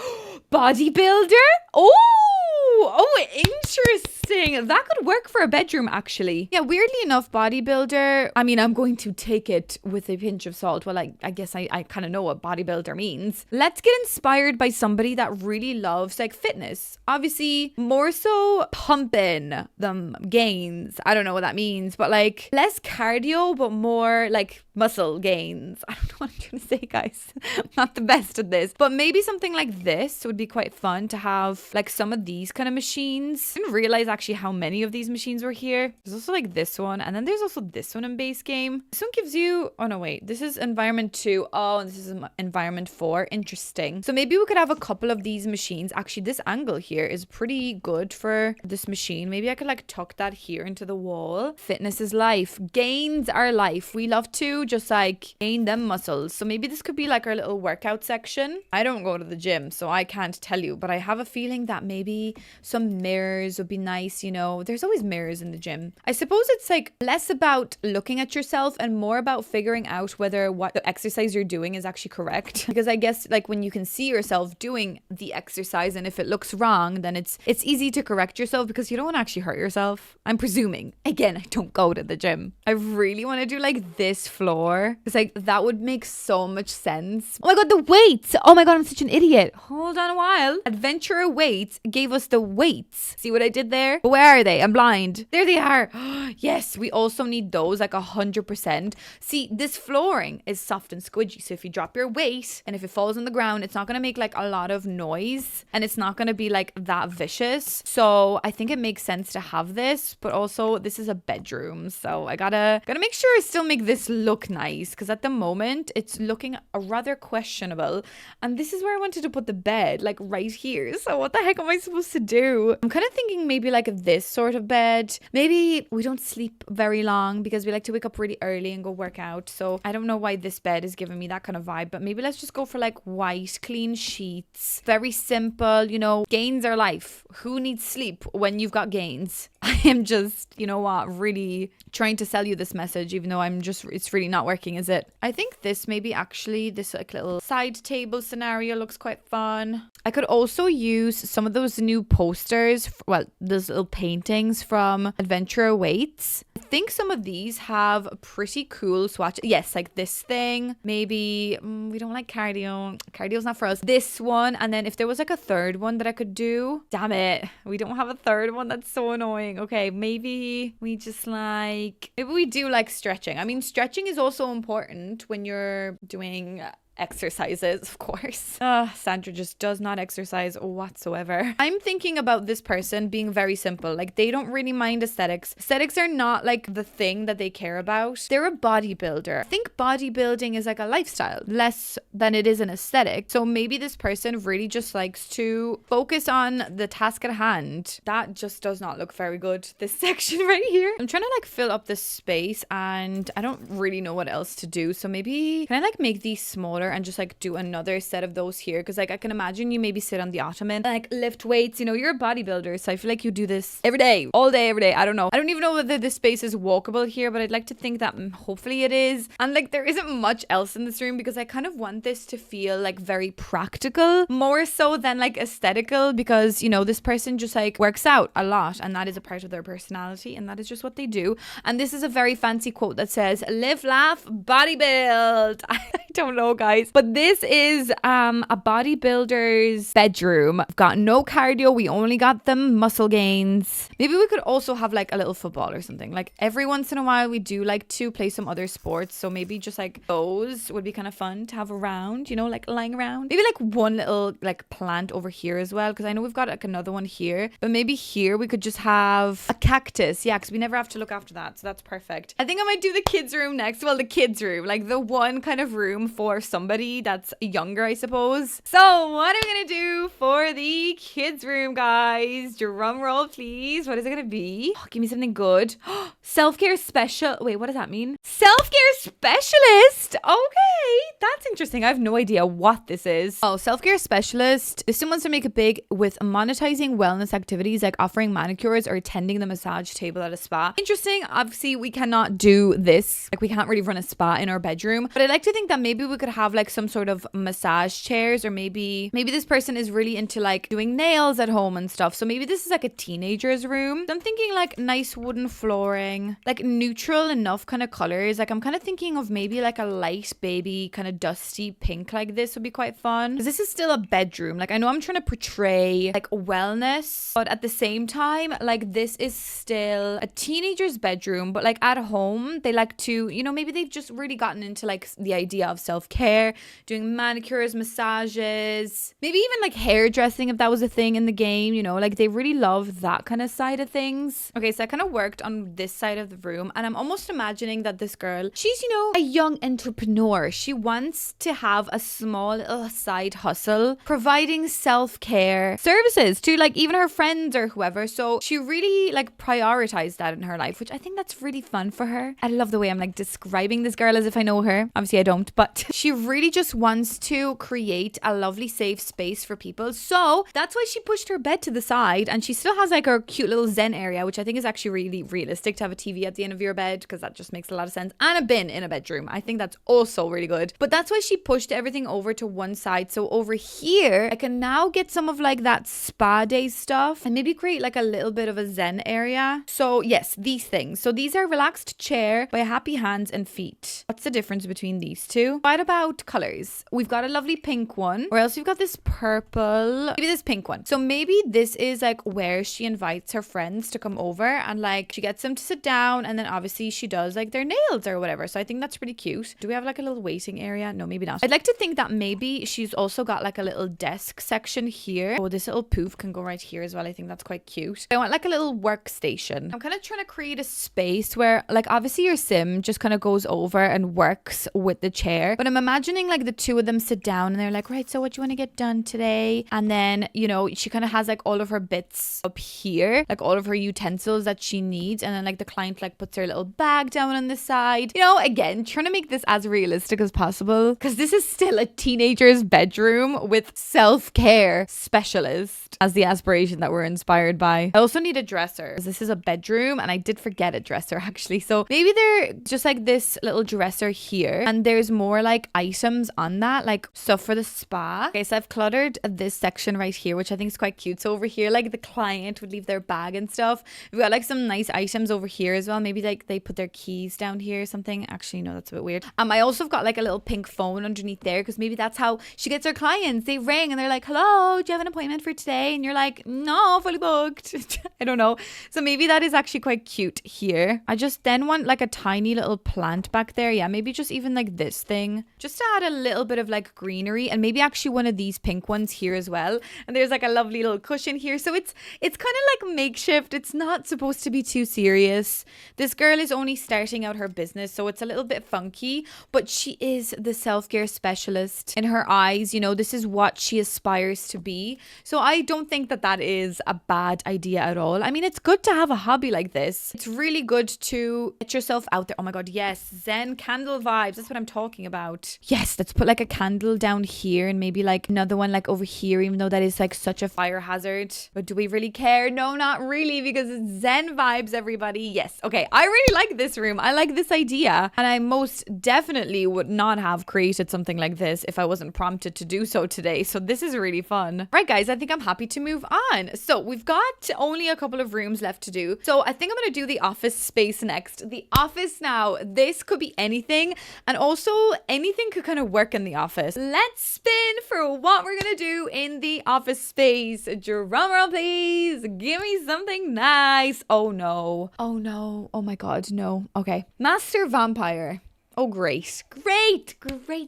Bodybuilder? Oh, interesting. That could work for a bedroom, actually. Yeah, weirdly enough, bodybuilder, I mean, I'm going to take it with a pinch of salt. Well, I guess I kind of know what bodybuilder means. Let's get inspired by somebody that really loves like fitness. Obviously, more so pumping them gains. I don't know what that means, but like less cardio, but more like muscle gains. I don't know what I'm trying to say, guys. I'm not the best at this, but maybe something like this would be quite fun to have, like some of these kind of machines. I didn't realize actually how many of these machines were here. There's also like this one, and then there's also this one in base game. This one gives you, oh no, wait, this is environment 2. Oh, and this is environment 4. Interesting. So maybe we could have a couple of these machines. Actually, this angle here is pretty good for this machine. Maybe I could like tuck that here into the wall. Fitness is life. Gains are life. We love to just like gain them muscles. So maybe this could be like our little workout section. I don't go to the gym, so I can't tell you, but I have a feeling that maybe some mirrors would be nice. You know, there's always mirrors in the gym. I suppose it's like less about looking at yourself and more about figuring out whether what the exercise you're doing is actually correct. Because I guess like when you can see yourself doing the exercise and if it looks wrong, then it's easy to correct yourself because you don't want to actually hurt yourself. I'm presuming. Again, I don't go to the gym. I really want to do like this floor. It's like that would make so much sense. Oh my god, the weights. Oh my god, I'm such an idiot. Hold on a while. Adventurer Weights gave us the weights. See what I did there? But where are they? I'm blind. There they are. Yes, we also need those like 100%. See, this flooring is soft and squidgy. So if you drop your weight and if it falls on the ground, it's not going to make like a lot of noise and it's not going to be like that vicious. So I think it makes sense to have this, but also this is a bedroom. So I gotta make sure I still make this look nice because at the moment it's looking rather questionable. And this is where I wanted to put the bed, like right here. So what the heck am I supposed to do? I'm kind of thinking maybe like this sort of bed. Maybe we don't sleep very long because we like to wake up really early and go work out. So I don't know why this bed is giving me that kind of vibe, but maybe let's just go for like white, clean sheets. Very simple, you know, gains are life. Who needs sleep when you've got gains? I am just, you know what, really trying to sell you this message, even though it's really not working, is it? I think this maybe actually, this like little side table scenario looks quite fun. I could also use some of those new posters, well, those little paintings from Adventurer Weights. I think some of these have a pretty cool swatch. Yes, like this thing. Maybe we don't like cardio. Cardio's not for us. This one. And then if there was like a third one that I could do. Damn it. We don't have a third one. That's so annoying. Okay, maybe we just like, maybe we do like stretching. I mean, stretching is also important when you're doing exercises, of course. Sandra just does not exercise whatsoever. I'm thinking about this person being very simple. Like they don't really mind aesthetics. Aesthetics are not like the thing that they care about. They're a bodybuilder. I think bodybuilding is like a lifestyle less than it is an aesthetic. So maybe this person really just likes to focus on the task at hand. That just does not look very good. This section right here. I'm trying to like fill up this space and I don't really know what else to do. So maybe can I like make these smaller and just like do another set of those here? Because like I can imagine you maybe sit on the ottoman and like lift weights. You know, you're a bodybuilder, so I feel like you do this every day, all day, every day. I don't know. I don't even know whether this space is walkable here, but I'd like to think that hopefully it is. And like there isn't much else in this room because I kind of want this to feel like very practical, more so than like aesthetical, because you know this person just like works out a lot and that is a part of their personality and that is just what they do. And this is a very fancy quote that says live, laugh, bodybuild. I don't know, guys. guys. But this is a bodybuilder's bedroom. I've got no cardio. We only got them muscle gains. Maybe we could also have like a little football or something. Like every once in a while we do like to play some other sports. So maybe just like those would be kind of fun to have around, you know, like lying around. Maybe like one little like plant over here as well, because I know we've got like another one here. But maybe here we could just have a cactus. Yeah, because we never have to look after that. So that's perfect. I think I might do the kids' room next. Well, the kids' room, like the one kind of room for somebody that's younger, I suppose. So what are we gonna do for the kids' room, guys? Drum roll, please. What is it gonna be? Oh, give me something good. Self-care special. Wait, what does that mean? Self-care specialist. Okay, that's interesting. I have no idea what this is. Oh, self-care specialist. This one wants to make it big with monetizing wellness activities like offering manicures or attending the massage table at a spa. Interesting. Obviously, we cannot do this. Like, we can't really run a spa in our bedroom. But I'd like to think that maybe we could have like some sort of massage chairs, or maybe this person is really into like doing nails at home and stuff. So maybe this is like a teenager's room. So I'm thinking like nice wooden flooring, like neutral enough kind of colors. Like I'm kind of thinking of maybe like a light baby kind of dusty pink, like this would be quite fun. Because this is still a bedroom. Like I know I'm trying to portray like wellness, but at the same time, like this is still a teenager's bedroom, but like at home, they like to, you know, maybe they've just really gotten into like the idea of self-care, doing manicures, massages, maybe even like hairdressing if that was a thing in the game, you know, like they really love that kind of side of things. Okay, so I kind of worked on this side of the room, and I'm almost imagining that this girl, she's, you know, a young entrepreneur. She wants to have a small little side hustle providing self-care services to like even her friends or whoever. So she really like prioritized that in her life, which I think that's really fun for her. I love the way I'm like describing this girl as if I know her. Obviously I don't, but she really just wants to create a lovely safe space for people. So that's why she pushed her bed to the side, and she still has like her cute little zen area, which I think is actually really realistic to have a TV at the end of your bed, because that just makes a lot of sense, and a bin in a bedroom. I think that's also really good. But that's why she pushed everything over to one side. So over here I can now get some of like that spa day stuff and maybe create like a little bit of a zen area. So yes, these things. So these are relaxed chair by happy hands and feet. What's the difference between these two? What about colors? We've got a lovely pink one, or else we've got this purple, maybe this pink one. So maybe this is like where she invites her friends to come over, and like she gets them to sit down, and then obviously she does like their nails or whatever. So I think that's pretty cute. Do we have like a little waiting area? No, maybe not. I'd like to think that maybe she's also got like a little desk section here. Oh, this little poof can go right here as well. I think that's quite cute. I want like a little workstation. I'm kind of trying to create a space where like obviously your sim just kind of goes over and works with the chair, but I'm imagining like the two of them sit down and they're like, right, so what do you want to get done today? And then, you know, she kind of has like all of her bits up here, like all of her utensils that she needs, and then like the client like puts her little bag down on the side, you know, again trying to make this as realistic as possible, because this is still a teenager's bedroom with self-care specialist as the aspiration that we're inspired by. I also need a dresser, because this is a bedroom and I did forget a dresser actually. So maybe they're just like this little dresser here, and there's more like items on that, like stuff for the spa. Okay, so I've cluttered this section right here, which I think is quite cute. So over here, like the client would leave their bag and stuff. We've got like some nice items over here as well. Maybe like they put their keys down here or something. Actually, no, that's a bit weird. I also have got like a little pink phone underneath there, because maybe that's how she gets her clients. They ring and they're like, hello, do you have an appointment for today? And you're like, no, fully booked. I don't know. So maybe that is actually quite cute here. I just then want like a tiny little plant back there. Yeah, maybe just even like this thing, just to add a little bit of like greenery, and maybe actually one of these pink ones here as well. And there's like a lovely little cushion here. So it's kind of like makeshift. It's not supposed to be too serious. This girl is only starting out her business, so it's a little bit funky, but she is the self-care specialist in her eyes. You know, this is what she aspires to be. So I don't think that that is a bad idea at all. I mean, it's good to have a hobby like this. It's really good to get yourself out there. Oh my God, yes. Zen candle vibes. That's what I'm talking about. Yes, let's put like a candle down here and maybe like another one like over here, even though that is like such a fire hazard. But do we really care? No, not really, because it's Zen vibes, everybody. Yes. Okay. I really like this room. I like this idea. And I most definitely would not have created something like this if I wasn't prompted to do so today. So this is really fun. Right, guys, I think I'm happy to move on. So we've got only a couple of rooms left to do. So I think I'm going to do the office space next. The office now, this could be anything. And also anything could kind of work in the office. Let's spin for what we're gonna do in the office space. Drum roll, please. Give me something nice. Oh no. Oh no. Oh my god, no. Okay. Master Vampire. Oh, great. Great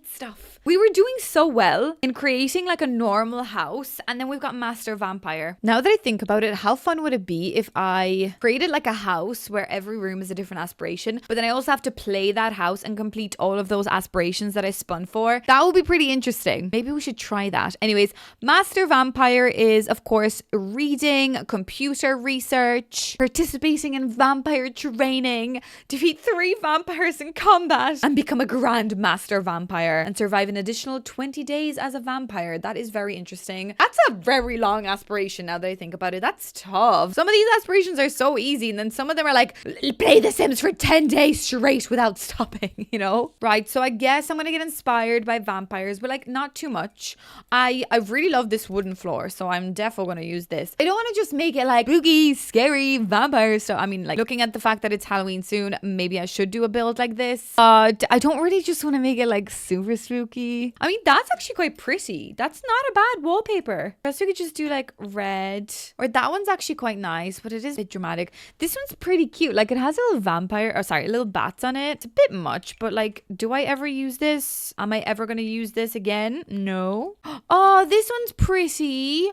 stuff. We were doing so well in creating like a normal house, and then we've got Master Vampire. Now that I think about it, how fun would it be if I created like a house where every room is a different aspiration, but then I also have to play that house and complete all of those aspirations that I spun for? That would be pretty interesting. Maybe we should try that. Anyways, Master Vampire is, of course, reading, computer research, participating in vampire training, defeat 3 vampires in combat, and become a Grand Master Vampire and survive an additional 20 days as a vampire. That is very interesting. That's a very long aspiration now that I think about it. That's tough. Some of these aspirations are so easy, and then some of them are like, play The Sims for 10 days straight without stopping, you know? Right, so I guess I'm gonna get inspired by vampires, but like not too much. I really love this wooden floor, so I'm definitely gonna use this. I don't want to just make it like spooky, scary vampire stuff. I mean, like, looking at the fact that it's Halloween soon, maybe I should do a build like this. I don't really just want to make it like super spooky. I mean, that's actually quite pretty. That's not a bad wallpaper. I guess we could just do like red, or that one's actually quite nice, but it is a bit dramatic. This one's pretty cute. Like, it has a little vampire, or sorry, little bats on it. It's a bit much, but like, do I ever use this? Am I ever going to use this again? No. Oh, this one's pretty.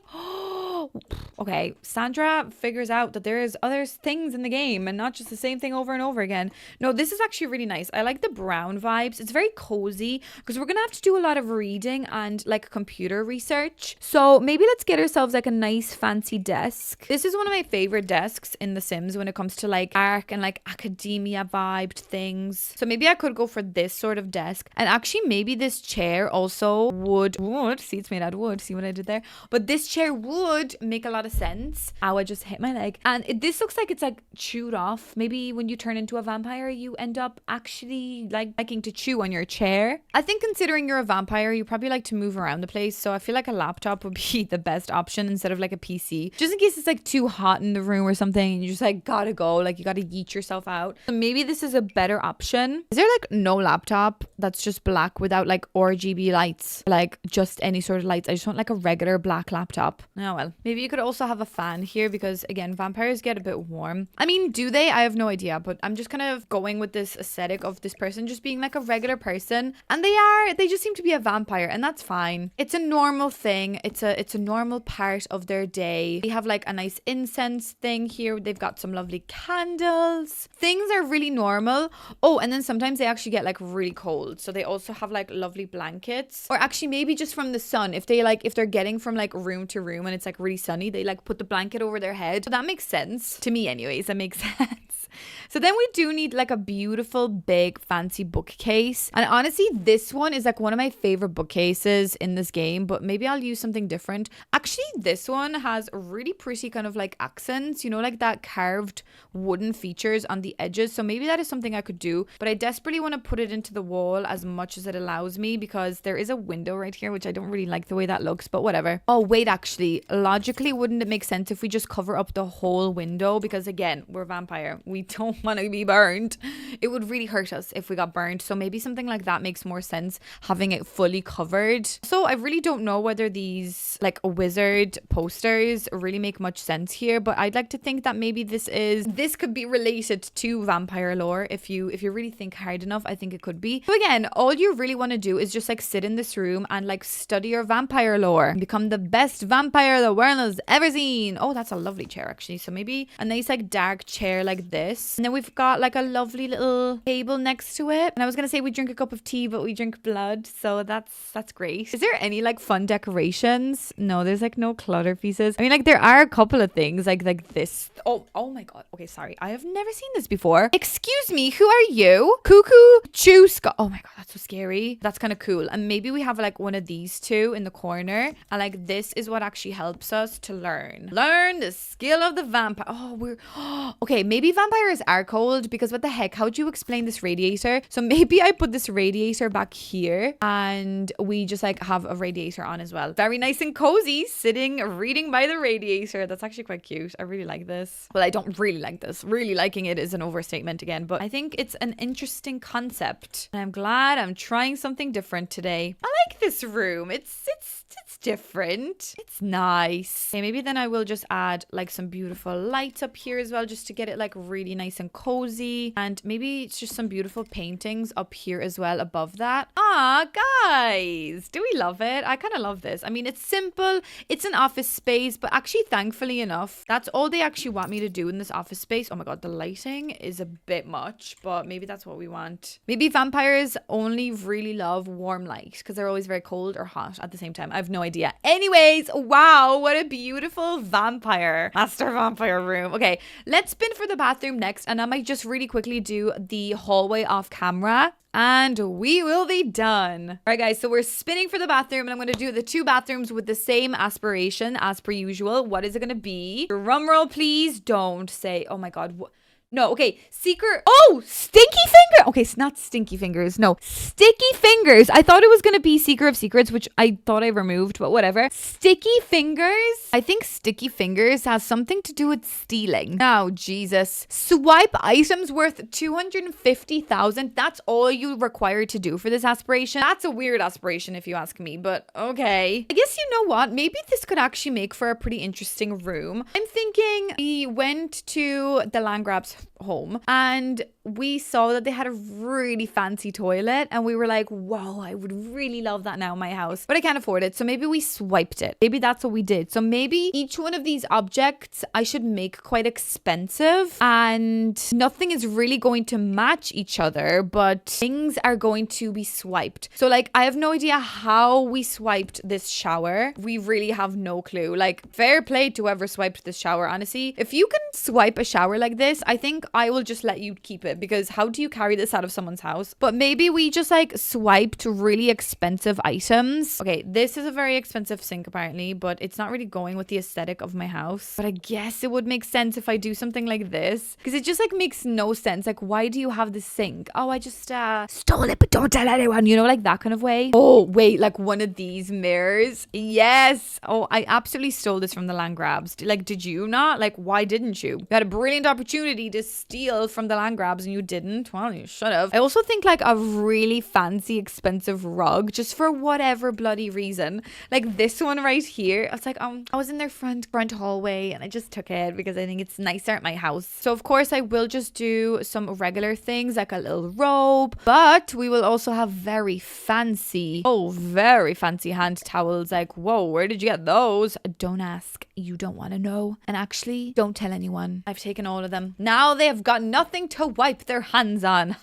Okay, Sandra figures out that there is other things in the game and not just the same thing over and over again. No, this is actually really nice. I like the brown vibes. It's very cozy because we're gonna have to do a lot of reading and like computer research. So maybe let's get ourselves like a nice fancy desk. This is one of my favorite desks in The Sims when it comes to like arc and like academia vibed things. So maybe I could go for this sort of desk, and actually maybe this chair also would see, it's made out of wood. See what I did there? But this chair would make a lot of sense. Ow, I just hit my leg. And this looks like it's like chewed off. Maybe when you turn into a vampire, you end up actually like liking to chew on your chair. I think considering you're a vampire, you probably like to move around the place. So I feel like a laptop would be the best option instead of like a PC. Just in case it's like too hot in the room or something and you just like gotta go, like you gotta yeet yourself out. So maybe this is a better option. Is there like no laptop that's just black without like RGB lights? Like just any sort of lights? I just want like a regular black laptop. Oh well. Maybe you could also have a fan here because again, vampires get a bit warm. I mean, do they? I have no idea, but I'm just kind of going with this aesthetic of this person just being like a regular person, and they just seem to be a vampire, and that's fine. It's a normal thing. It's a normal part of their day. They have like a nice incense thing here. They've got some lovely candles. Things are really normal. Oh, and then sometimes they actually get like really cold, so they also have like lovely blankets, or actually maybe just from the sun. If they're getting from like room to room and it's like really sunny, they like put the blanket over their head. So that makes sense to me anyways. That makes sense. So then we do need like a beautiful big fancy bookcase, and honestly this one is like one of my favorite bookcases in this game, but maybe I'll use something different. Actually, this one has really pretty kind of like accents, you know, like that carved wooden features on the edges. So maybe that is something I could do, but I desperately want to put it into the wall as much as it allows me because there is a window right here, which I don't really like the way that looks, but whatever. Oh wait, actually logically wouldn't it make sense if we just cover up the whole window? Because again, we're vampire, we don't want to be burned. It would really hurt us if we got burned, so maybe something like that makes more sense, having it fully covered. So I really don't know whether these like wizard posters really make much sense here, but I'd like to think that maybe this could be related to vampire lore. If you really think hard enough, I think it could be. So again, all you really want to do is just like sit in this room and like study your vampire lore and become the best vampire the world has ever seen. Oh, that's a lovely chair actually. So maybe a nice like dark chair like this, and then we've got like a lovely little table next to it. And I was gonna say we drink a cup of tea, but we drink blood, so that's great. Is there any like fun decorations? No, there's like no clutter pieces. I mean, like there are a couple of things like this. Oh my god. Okay, sorry, I have never seen this before. Excuse me, who are you? Cuckoo Chuska. Oh my god, that's so scary. That's kind of cool. And maybe we have like one of these two in the corner, and like this is what actually helps us to learn the skill of the vampire. Okay, maybe vampires vampires are cold because what the heck, how'd you explain this radiator? So maybe I put this radiator back here and we just like have a radiator on as well. Very nice and cozy, sitting, reading by the radiator. That's actually quite cute. I really like this. Well, I don't really like this. Really liking it is an overstatement again, but I think it's an interesting concept. And I'm glad I'm trying something different today. I like this room. It's different. It's nice. Okay, maybe then I will just add like some beautiful lights up here as well, just to get it like really nice and cozy. And maybe it's just some beautiful paintings up here as well above that. Ah, guys, do we love it? I kind of love this. I mean, it's simple. It's an office space, but actually, thankfully enough, that's all they actually want me to do in this office space. Oh my God, the lighting is a bit much, but maybe that's what we want. Maybe vampires only really love warm light because they're always very cold or hot at the same time. I have no idea. Anyways, wow, what a beautiful master vampire room. Okay, let's spin for the bathroom next, and I might just really quickly do the hallway off camera and we will be done. All right, guys, so we're spinning for the bathroom and I'm going to do the 2 bathrooms with the same aspiration as per usual. What is it going to be? Drum roll, please. Don't say, oh my God. No, okay, secret. Oh, stinky finger. Okay, it's not stinky fingers. No, sticky fingers. I thought it was going to be secret of secrets, which I thought I removed, but whatever. Sticky fingers. I think sticky fingers has something to do with stealing. Oh, Jesus. Swipe items worth 250,000. That's all you require to do for this aspiration. That's a weird aspiration if you ask me, but okay. I guess you know what? Maybe this could actually make for a pretty interesting room. I'm thinking we went to the Landgrab's home and we saw that they had a really fancy toilet and we were like, whoa, I would really love that now in my house, but I can't afford it. So maybe we swiped it. Maybe that's what we did. So maybe each one of these objects I should make quite expensive and nothing is really going to match each other, but things are going to be swiped. So like, I have no idea how we swiped this shower. We really have no clue. Like, fair play to whoever swiped this shower. Honestly, if you can swipe a shower like this, I think I will just let you keep it, because how do you carry this out of someone's house? But maybe we just like swiped really expensive items. Okay, this is a very expensive sink apparently, but it's not really going with the aesthetic of my house. But I guess it would make sense if I do something like this, because it just like makes no sense. Like, why do you have this sink? Oh, I just stole it, but don't tell anyone, you know, like that kind of way. Oh, wait, like one of these mirrors. Yes. Oh, I absolutely stole this from the Landgrabs. Like, did you not? Like, why didn't you? You had a brilliant opportunity to steal from the Landgrabs and you didn't. Well, you should have. I also think like a really fancy expensive rug, just for whatever bloody reason, like this one right here. I was like, I was in their front hallway and I just took it because I think it's nicer at my house. So of course I will just do some regular things like a little robe, but we will also have very fancy hand towels. Like, whoa, where did you get those? Don't ask, you don't want to know. And actually, don't tell anyone. I've taken all of them. Now they have got nothing to wipe their hands on.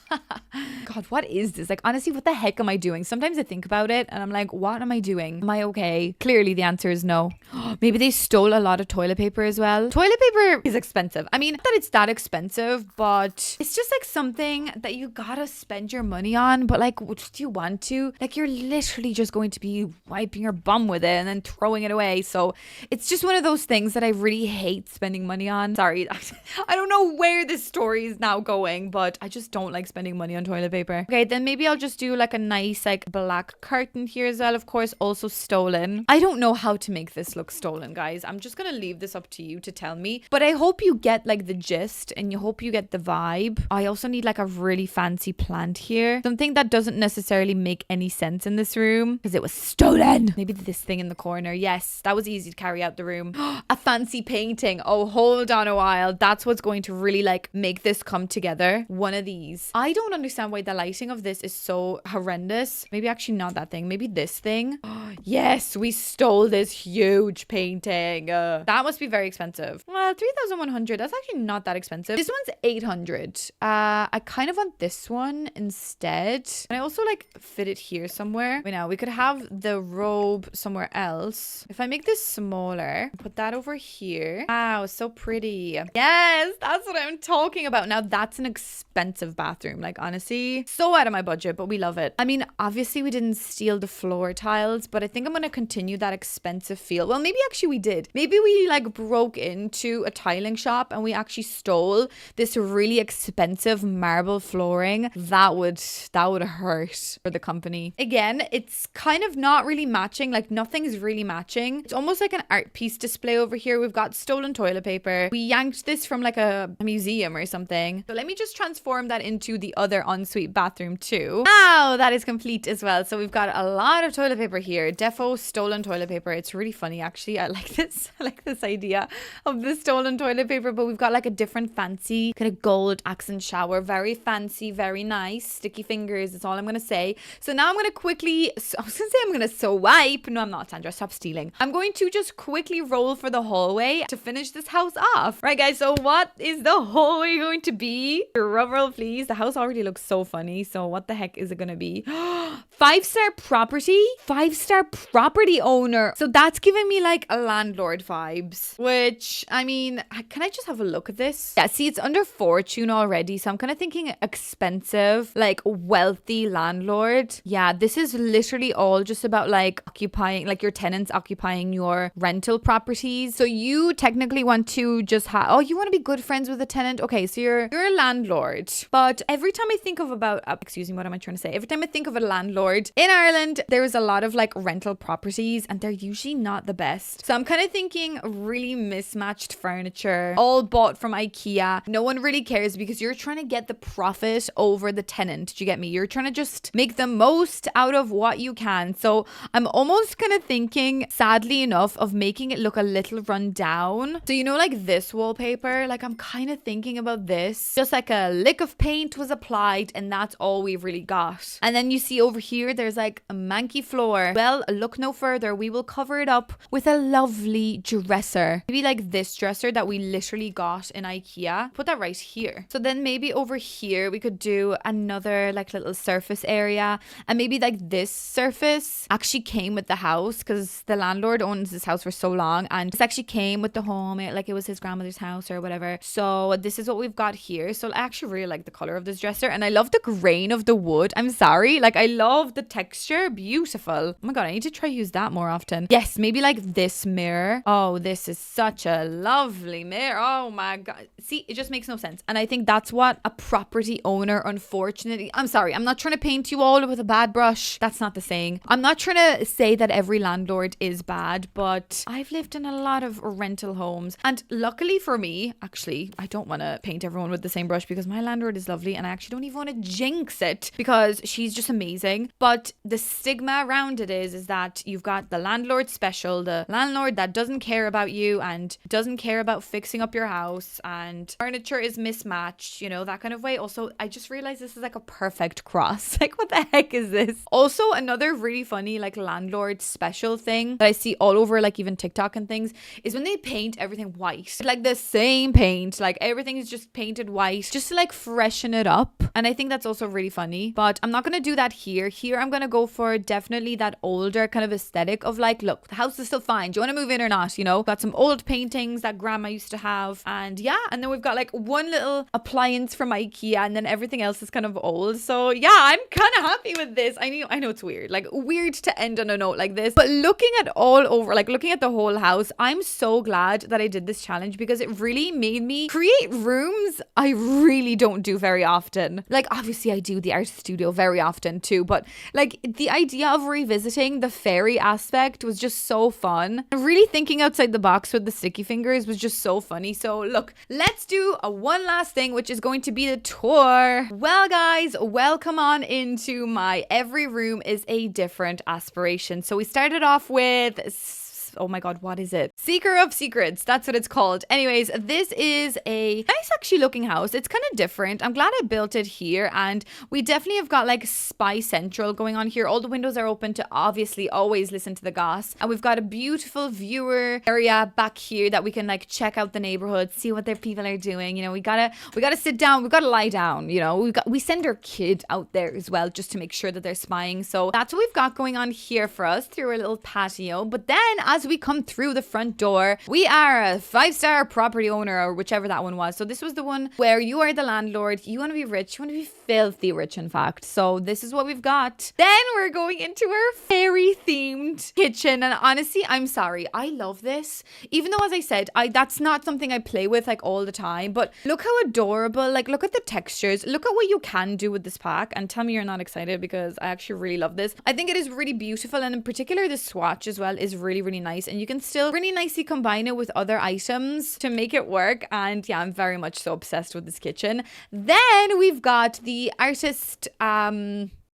God, what is this? Like, honestly, what the heck am I doing? Sometimes I think about it and I'm like, what am I doing? Am I okay? Clearly the answer is no. Maybe they stole a lot of toilet paper as well. Toilet paper is expensive. I mean, not that it's that expensive, but it's just like something that you gotta spend your money on. But like, do you want to? Like, you're literally just going to be wiping your bum with it and then throwing it away. So it's just one of those things that I really hate spending money on. Sorry, I don't know where this story is now going, but I just don't like spending money on toilet paper. Okay, then maybe I'll just do like a nice like black curtain here as well. Of course, also stolen. I don't know how to make this look stolen, guys. I'm just gonna leave this up to you to tell me, but I hope you get like the gist and you hope you get the vibe. I also need like a really fancy plant here, something that doesn't necessarily make any sense in this room because it was stolen. Maybe this thing in the corner. Yes, that was easy to carry out the room. A fancy painting. Oh, hold on a while. That's what's going to really like make this come together. One of these. I don't understand why the lighting of this is so horrendous. Maybe actually not that thing. Maybe this thing. Yes, we stole this huge painting. That must be very expensive. Well, 3,100. That's actually not that expensive. This one's 800. I kind of want this one instead. And I also like fit it here somewhere. Wait, now we could have the robe somewhere else. If I make this smaller, put that over here. Wow, so pretty. Yes, that's what I'm talking about. Now that's an expensive bathroom. Like, honestly, so out of my budget, but we love it. I mean, obviously we didn't steal the floor tiles, but I think think I'm gonna continue that expensive feel. Well, maybe actually we did. Maybe we like broke into a tiling shop and we actually stole this really expensive marble flooring. That would hurt for the company. Again, it's kind of not really matching. Like nothing's really matching. It's almost like an art piece display over here. We've got stolen toilet paper. We yanked this from like a museum or something. So let me just transform that into the other ensuite bathroom too. Wow, that is complete as well. So we've got a lot of toilet paper here. Defo stolen toilet paper. It's really funny actually. I like this. I like this idea of the stolen toilet paper, but we've got like a different fancy kind of gold accent shower. Very fancy, very nice. Sticky fingers is all I'm gonna say. So now I'm gonna quickly, I was gonna say I'm gonna swipe. No, I'm not, Sandra. Stop stealing. I'm going to just quickly roll for the hallway to finish this house off. Right, guys, so what is the hallway going to be? Drum roll, please. The house already looks so funny. So what the heck is it gonna be? 5-star property? 5-star property owner. So that's giving me like a landlord vibes, which, I mean, can I just have a look at this? Yeah, see, it's under fortune already. So I'm kind of thinking expensive, like wealthy landlord. Yeah, this is literally all just about like occupying, like your tenants occupying your rental properties. So you technically want to just have, oh, you want to be good friends with the tenant. Okay, so you're a landlord. But every time I think of excuse me, what am I trying to say? Every time I think of a landlord in Ireland, there is a lot of like rental properties and they're usually not the best. So I'm kind of thinking really mismatched furniture, all bought from IKEA. No one really cares because you're trying to get the profit over the tenant. Do you get me? You're trying to just make the most out of what you can. So I'm almost kind of thinking, sadly enough, of making it look a little run down. So you know, like this wallpaper, like I'm kind of thinking about this. Just like a lick of paint was applied and that's all we've really got. And then you see over here, there's like a manky floor. Well, look no further. We will cover it up with a lovely dresser. Maybe like this dresser that we literally got in IKEA. Put that right here. So then maybe over here, we could do another like little surface area. And maybe like this surface actually came with the house because the landlord owns this house for so long. And this actually came with the home. Like it was his grandmother's house or whatever. So this is what we've got here. So I actually really like the color of this dresser. And I love the grain of the wood. I'm sorry. Like I love the texture. Beautiful. Oh my God, I need to try use that more often. Yes, maybe like this mirror. Oh, this is such a lovely mirror. Oh my God. See, it just makes no sense. And I think that's what a property owner, unfortunately, I'm sorry, I'm not trying to paint you all with a bad brush. That's not the saying. I'm not trying to say that every landlord is bad, but I've lived in a lot of rental homes. And luckily for me, actually, I don't want to paint everyone with the same brush because my landlord is lovely and I actually don't even want to jinx it because she's just amazing. But the stigma around it is that you've got the landlord special, the landlord that doesn't care about you and doesn't care about fixing up your house and furniture is mismatched, you know, that kind of way. Also, I just realized this is like a perfect cross. Like, what the heck is this? Also, another really funny like landlord special thing that I see all over like even TikTok and things is when they paint everything white. Like the same paint, like everything is just painted white just to like freshen it up. And I think that's also really funny, but I'm not going to do that here. Here, I'm going to go for definitely that older kind of aesthetic of like, look, the house is still fine. Do you want to move in or not? You know, got some old paintings that grandma used to have. And yeah, and then we've got like one little appliance from IKEA and then everything else is kind of old. So yeah, I'm kind of happy with this. I know it's weird, like weird to end on a note like this, but looking at all over, like looking at the whole house, I'm so glad that I did this challenge because it really made me create rooms I really don't do very often. Like obviously I do the art studio very often too, but like the idea of revisiting the fairy aspect was just so fun. Really thinking outside the box with the sticky fingers was just so funny. So look, let's do a one last thing, which is going to be the tour. Well guys, welcome on into my every room is a different aspiration. So we started off with, oh my God, what is it? Seeker of Secrets. That's what it's called. Anyways, this is a nice actually looking house. It's kind of different. I'm glad I built it here. And we definitely have got like Spy Central going on here. All the windows are open to obviously always listen to the goss. And we've got a beautiful viewer area back here that we can like check out the neighborhood, see what their people are doing. You know, we gotta sit down. We gotta lie down. You know, we send our kid out there as well just to make sure that they're spying. So that's what we've got going on here for us through our little patio. But then as we come through the front door, we are a 5-star property owner or whichever that one was. So this was the one where you are the landlord, you want to be rich, you want to be filthy rich, in fact. So this is what we've got. Then we're going into our fairy themed kitchen. And honestly, I'm sorry. I love this. Even though, as I said, that's not something I play with like all the time. But look how adorable. Like, look at the textures. Look at what you can do with this pack. And tell me you're not excited, because I actually really love this. I think it is really beautiful. And in particular, the swatch as well is really, really nice. And you can still really nicely combine it with other items to make it work. And yeah, I'm very much so obsessed with this kitchen. Then we've got the artist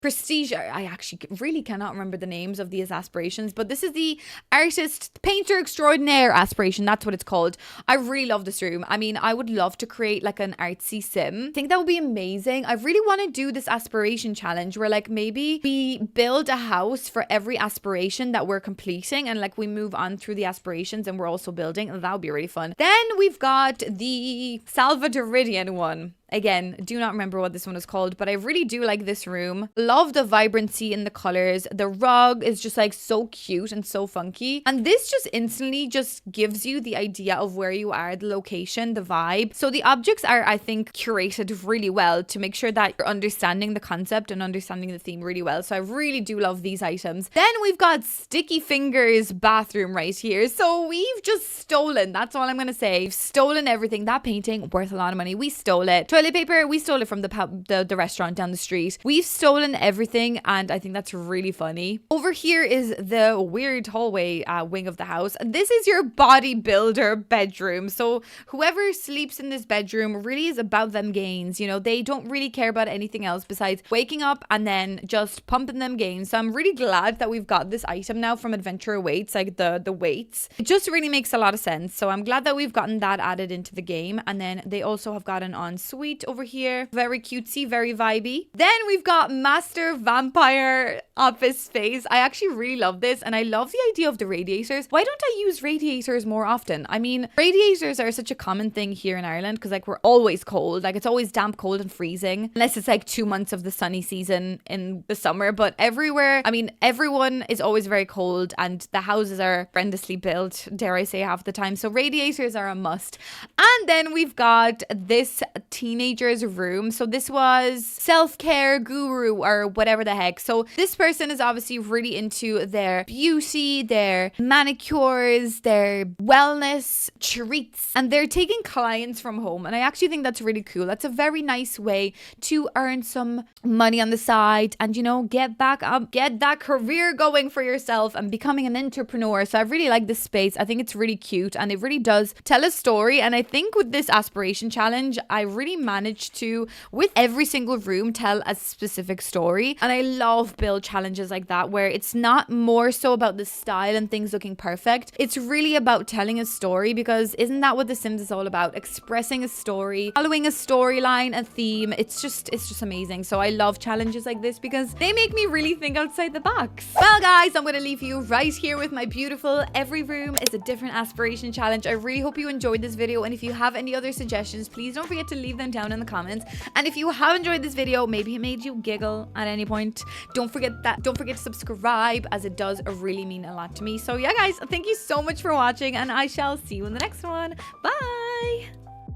prestige. I actually really cannot remember the names of these aspirations, but this is the artist painter extraordinaire aspiration. That's what it's called. I really love this room. I mean, I would love to create like an artsy sim. I think that would be amazing. I really want to do this aspiration challenge where like maybe we build a house for every aspiration that we're completing, and like we move on through the aspirations and we're also building, and that would be really fun. Then we've got the Salvadoridian one. Again, do not remember what this one is called, but I really do like this room. Love the vibrancy in the colors. The rug is just like so cute and so funky. And this just instantly just gives you the idea of where you are, the location, the vibe. So the objects are, I think, curated really well to make sure that you're understanding the concept and understanding the theme really well. So I really do love these items. Then we've got Sticky Fingers bathroom right here. So we've just stolen, that's all I'm going to say. We've stolen everything. That painting, worth a lot of money. We stole it. Toilet paper, we stole it from the restaurant down the street. We've stolen everything, and I think that's really funny. Over here is the weird hallway wing of the house. This is your bodybuilder bedroom. So whoever sleeps in this bedroom really is about them gains. You know, they don't really care about anything else besides waking up and then just pumping them gains. So I'm really glad that we've got this item now from Adventure Weights, like the weights. It just really makes a lot of sense. So I'm glad that we've gotten that added into the game. And then they also have got an ensuite over here. Very cutesy, very vibey. Then we've got Master Vampire office space. I actually really love this, and I love the idea of the radiators. Why don't I use radiators more often? I mean, radiators are such a common thing here in Ireland because like we're always cold. Like it's always damp, cold and freezing, unless it's like 2 months of the sunny season in the summer. But everywhere, I mean, everyone is always very cold, and the houses are horrendously built, dare I say, half the time. So radiators are a must. And then we've got this teenager's room. So this was self-care guru or whatever the heck. So this person is obviously really into their beauty, their manicures, their wellness treats, and they're taking clients from home. And I actually think that's really cool. That's a very nice way to earn some money on the side and, you know, get back up, get that career going for yourself and becoming an entrepreneur. So I really like this space. I think it's really cute, and it really does tell a story. And I think with this aspiration challenge, I really managed to, with every single room, tell a specific story. And I love build challenges like that, where it's not more so about the style and things looking perfect. It's really about telling a story, because isn't that what The Sims is all about? Expressing a story, following a storyline, a theme. It's just amazing. So I love challenges like this because they make me really think outside the box. Well, guys, I'm going to leave you right here with my beautiful every room is a different aspiration challenge. I really hope you enjoyed this video, and if you have any other suggestions, please don't forget to leave them down in the comments. And if you have enjoyed this video, maybe it made you giggle at any point, don't forget to subscribe, as it does really mean a lot to me. So yeah, guys, thank you so much for watching, and I shall see you in the next one. Bye.